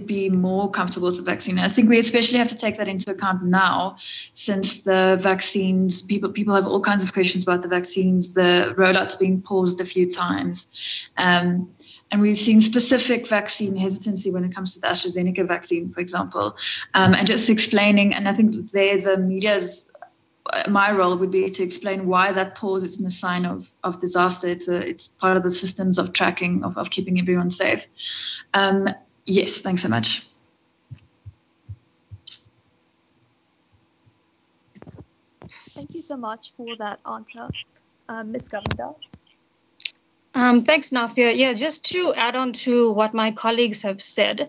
be more comfortable with the vaccine. And I think we especially have to take that into account now, since the vaccines, people have all kinds of questions about the vaccines, the rollout's being paused a few times. And we've seen specific vaccine hesitancy when it comes to the AstraZeneca vaccine, for example, and just explaining, and I think the media's, my role would be to explain why that pause isn't a sign of disaster. It's part of the systems of tracking, of keeping everyone safe. Yes, thanks so much. Thank you so much for that answer, Ms. Govender. Thanks, Nafia. Yeah, just to add on to what my colleagues have said,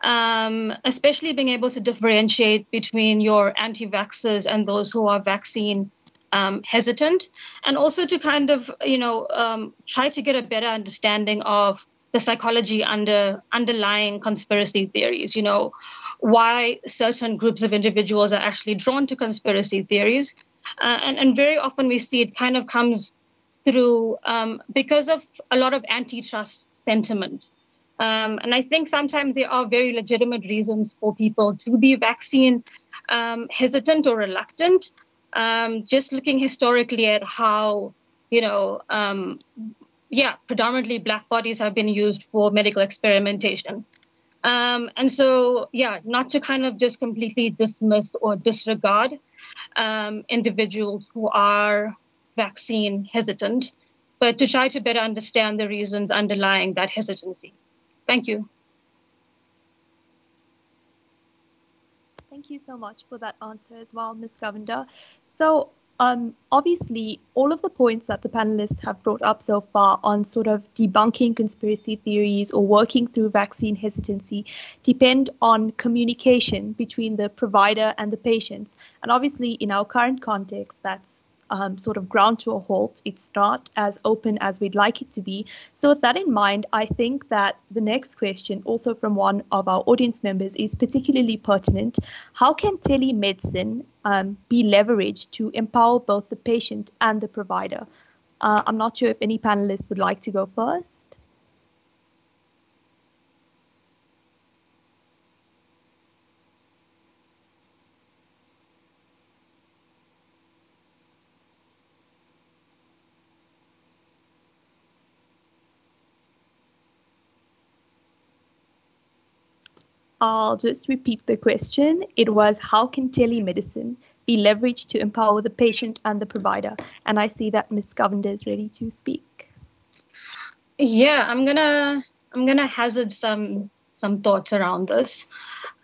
especially being able to differentiate between your anti-vaxxers and those who are vaccine hesitant, and also to kind of, try to get a better understanding of the psychology underlying conspiracy theories, why certain groups of individuals are actually drawn to conspiracy theories. And very often we see it kind of comes through because of a lot of antitrust sentiment. And I think sometimes there are very legitimate reasons for people to be vaccine hesitant or reluctant. Just looking historically at how, predominantly Black bodies have been used for medical experimentation. And so, not to kind of just completely dismiss or disregard individuals who are vaccine hesitant, but to try to better understand the reasons underlying that hesitancy. Thank you. Thank you so much for that answer as well, Ms. Govender. So obviously, all of the points that the panelists have brought up so far on sort of debunking conspiracy theories or working through vaccine hesitancy depend on communication between the provider and the patients. And obviously, in our current context, that's sort of ground to a halt. It's not as open as we'd like it to be. So with that in mind, I think that the next question, also from one of our audience members, is particularly pertinent. How can telemedicine be leveraged to empower both the patient and the provider? I'm not sure if any panelists would like to go first. I'll just repeat the question. It was, how can telemedicine be leveraged to empower the patient and the provider? And I see that Ms. Govender is ready to speak. Yeah, I'm gonna hazard some thoughts around this.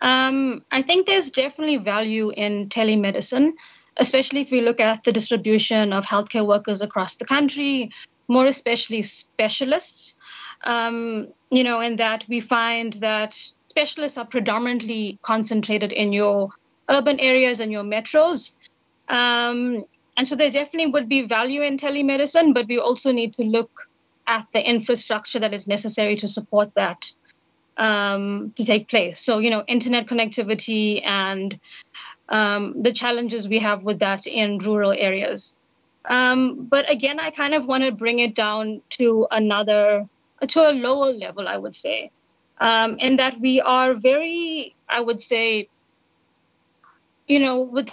I think there's definitely value in telemedicine, especially if we look at the distribution of healthcare workers across the country, more especially specialists. In that we find that specialists are predominantly concentrated in your urban areas and your metros. And so there definitely would be value in telemedicine, but we also need to look at the infrastructure that is necessary to support that to take place. So, internet connectivity and the challenges we have with that in rural areas. But again, I kind of want to bring it down to a lower level, I would say. In that we are very, I would say, with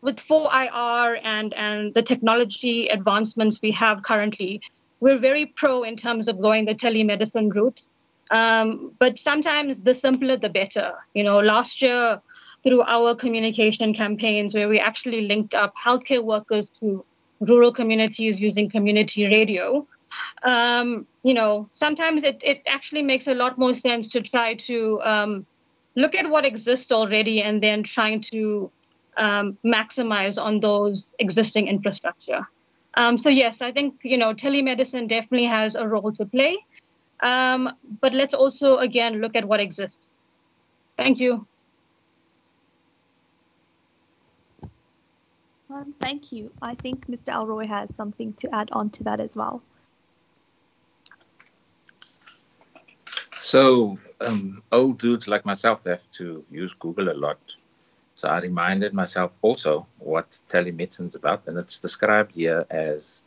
4IR and the technology advancements we have currently, we're very pro in terms of going the telemedicine route. But sometimes the simpler, the better. Last year, through our communication campaigns, where we actually linked up healthcare workers to rural communities using community radio, sometimes it actually makes a lot more sense to try to look at what exists already and then trying to maximize on those existing infrastructure. So yes, I think, telemedicine definitely has a role to play. But let's also, again, look at what exists. Thank you. Thank you. I think Mr. Elroy has something to add on to that as well. So old dudes like myself have to use Google a lot. So I reminded myself also what telemedicine is about, and it's described here as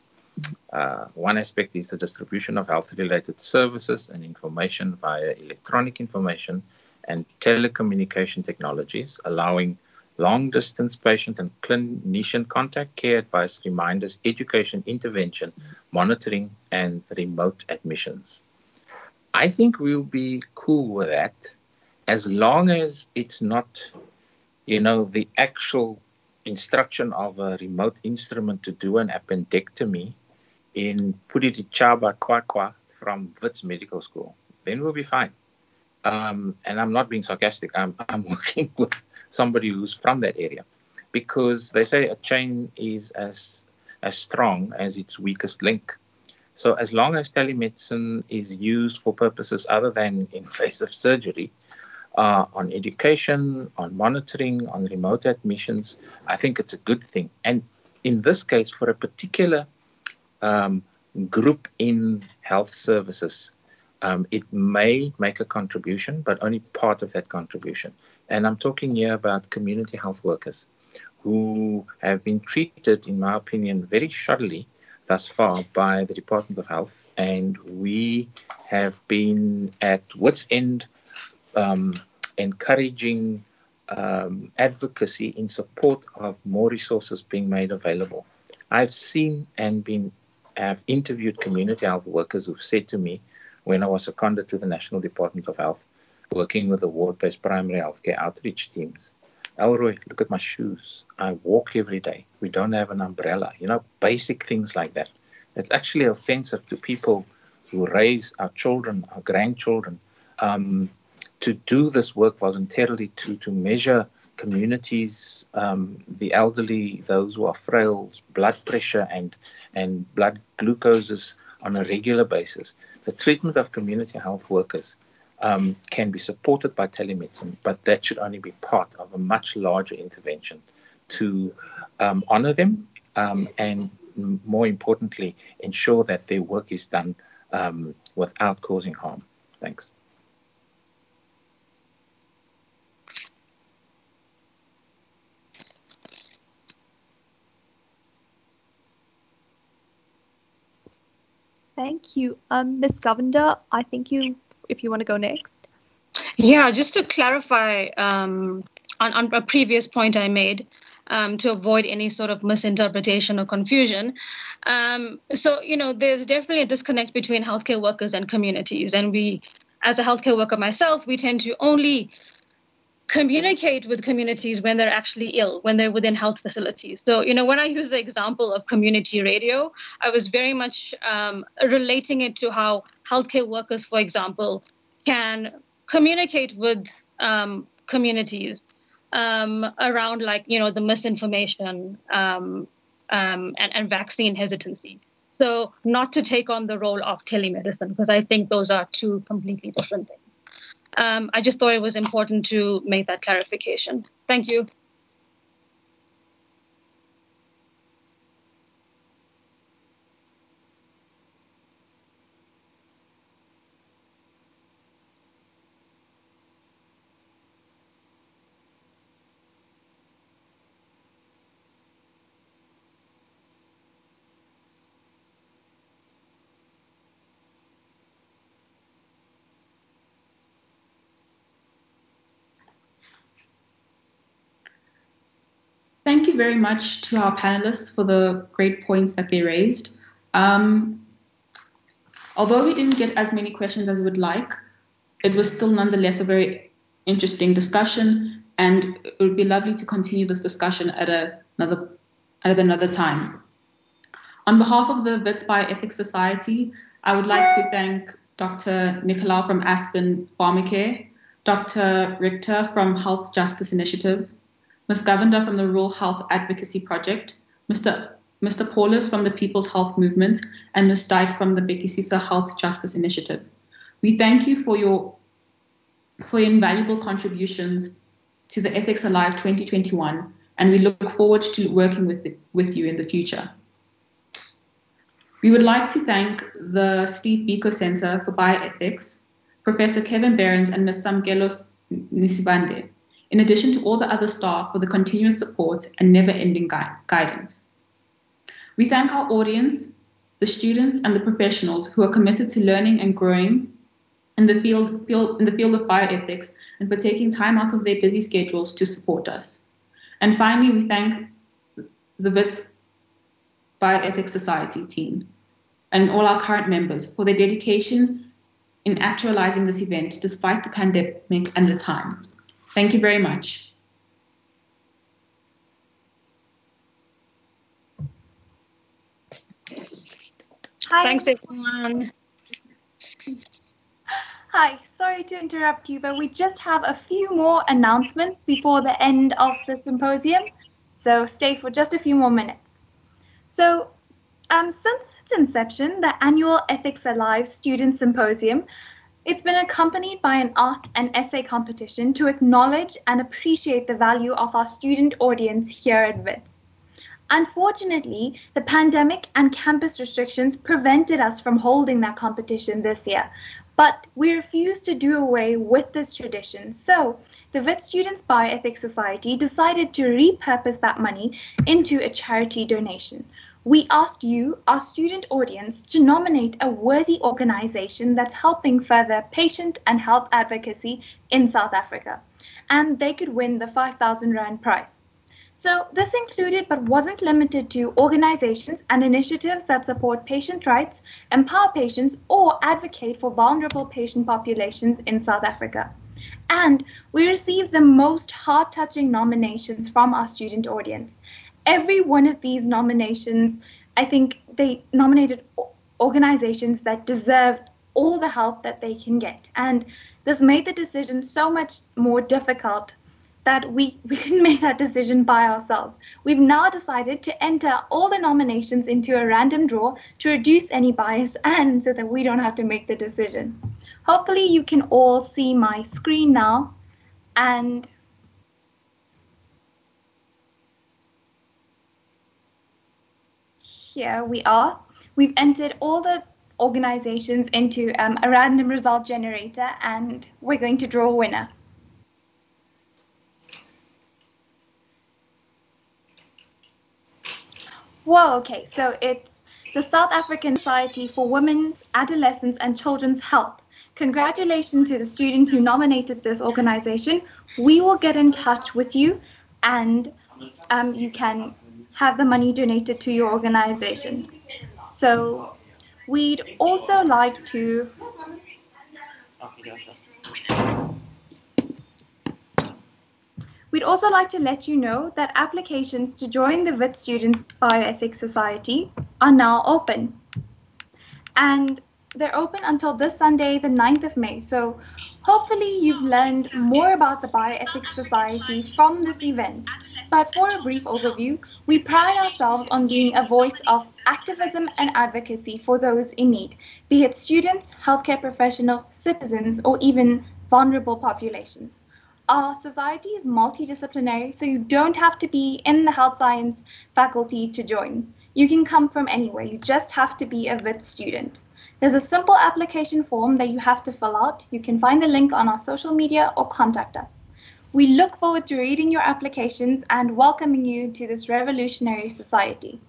one aspect is the distribution of health-related services and information via electronic information and telecommunication technologies, allowing long-distance patient and clinician contact, care advice, reminders, education, intervention, monitoring, and remote admissions. I think we'll be cool with that as long as it's not, the actual instruction of a remote instrument to do an appendectomy in Puditichaba Kwakwa from Wits Medical School. Then we'll be fine. And I'm not being sarcastic. I'm working with somebody who's from that area, because they say a chain is as strong as its weakest link. So as long as telemedicine is used for purposes other than invasive surgery, on education, on monitoring, on remote admissions, I think it's a good thing. And in this case, for a particular group in health services, it may make a contribution, but only part of that contribution. And I'm talking here about community health workers who have been treated, in my opinion, very shoddily thus far by the Department of Health. And we have been at wit's end encouraging advocacy in support of more resources being made available. I've seen and have interviewed community health workers who've said to me, when I was seconded to the National Department of Health, working with the ward-based primary healthcare outreach teams, Elroy, look at my shoes. I walk every day. We don't have an umbrella. Basic things like that. It's actually offensive to people who raise our children, our grandchildren, to do this work voluntarily, to measure communities, the elderly, those who are frail, blood pressure and blood glucoses on a regular basis. The treatment of community health workers can be supported by telemedicine, but that should only be part of a much larger intervention to honor them and, more importantly, ensure that their work is done without causing harm. Thanks. Thank you. Ms. Govender, I think if you want to go next. Yeah, just to clarify on a previous point I made, to avoid any sort of misinterpretation or confusion. So, there's definitely a disconnect between healthcare workers and communities. And we, as a healthcare worker myself, we tend to only communicate with communities when they're actually ill, when they're within health facilities. So, when I use the example of community radio, I was very much relating it to how healthcare workers, for example, can communicate with communities around, the misinformation and vaccine hesitancy. So not to take on the role of telemedicine, because I think those are two completely different things. I just thought it was important to make that clarification. Thank you. Thank you very much to our panelists for the great points that they raised. Although we didn't get as many questions as we would like, it was still nonetheless a very interesting discussion, and it would be lovely to continue this discussion at another time. On behalf of the Wits Bioethics Society, I would like to thank Dr. Nicalou from Aspen Pharmacare, Dr. Richter from Health Justice Initiative, Ms. Govender from the Rural Health Advocacy Project, Mr. Paulus from the People's Health Movement, and Ms. Dyke from the Bekisisa Health Justice Initiative. We thank you for your invaluable contributions to the Ethics Alive 2021, and we look forward to working with you in the future. We would like to thank the Steve Biko Center for Bioethics, Professor Kevin Behrens and Ms. Samkelo Nisibande, in addition to all the other staff for the continuous support and never-ending guidance. We thank our audience, the students and the professionals who are committed to learning and growing in the field of bioethics and for taking time out of their busy schedules to support us. And finally, we thank the WITS Bioethics Society team and all our current members for their dedication in actualizing this event despite the pandemic and the time. Thank you very much. Hi. Thanks, everyone. Hi, sorry to interrupt you, but we just have a few more announcements before the end of the symposium. So stay for just a few more minutes. So since its inception, the Annual Ethics Alive Student Symposium, it's been accompanied by an art and essay competition to acknowledge and appreciate the value of our student audience here at WITS. Unfortunately, the pandemic and campus restrictions prevented us from holding that competition this year, but we refused to do away with this tradition. So the WITS Students Bioethics Society decided to repurpose that money into a charity donation. We asked you, our student audience, to nominate a worthy organization that's helping further patient and health advocacy in South Africa, and they could win the 5,000 Rand prize. So this included but wasn't limited to organizations and initiatives that support patient rights, empower patients, or advocate for vulnerable patient populations in South Africa. And we received the most heart-touching nominations from our student audience. Every one of these nominations, I think they nominated organizations that deserved all the help that they can get. And this made the decision so much more difficult that we couldn't make that decision by ourselves. We've now decided to enter all the nominations into a random draw to reduce any bias and so that we don't have to make the decision. Hopefully you can all see my screen now, and here we are. We've entered all the organizations into a random result generator, and we're going to draw a winner. Whoa, okay, so it's the South African Society for Women's, Adolescents and Children's Health. Congratulations to the student who nominated this organization. We will get in touch with you, and you can have the money donated to your organization. So we'd also like to let you know that applications to join the WITS Students Bioethics Society are now open. And they're open until this Sunday, the 9th of May. So hopefully you've learned more about the Bioethics Society from this event. But for a brief overview, we pride ourselves on being a voice of activism and advocacy for those in need, be it students, healthcare professionals, citizens, or even vulnerable populations. Our society is multidisciplinary, so you don't have to be in the health science faculty to join. You can come from anywhere. You just have to be a WITS student. There's a simple application form that you have to fill out. You can find the link on our social media or contact us. We look forward to reading your applications and welcoming you to this revolutionary society.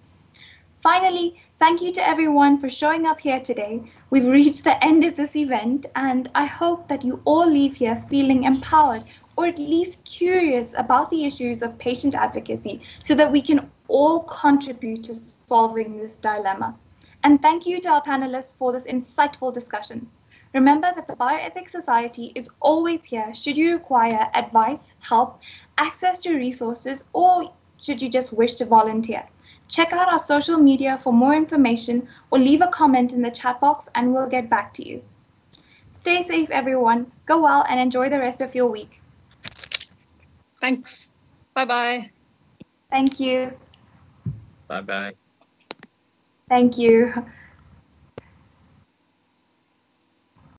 Finally, thank you to everyone for showing up here today. We've reached the end of this event, and I hope that you all leave here feeling empowered or at least curious about the issues of patient advocacy so that we can all contribute to solving this dilemma. And thank you to our panelists for this insightful discussion. Remember that the Bioethics Society is always here should you require advice, help, access to resources, or should you just wish to volunteer. Check out our social media for more information or leave a comment in the chat box and we'll get back to you. Stay safe, everyone. Go well and enjoy the rest of your week. Thanks. Bye-bye. Thank you. Bye-bye. Thank you.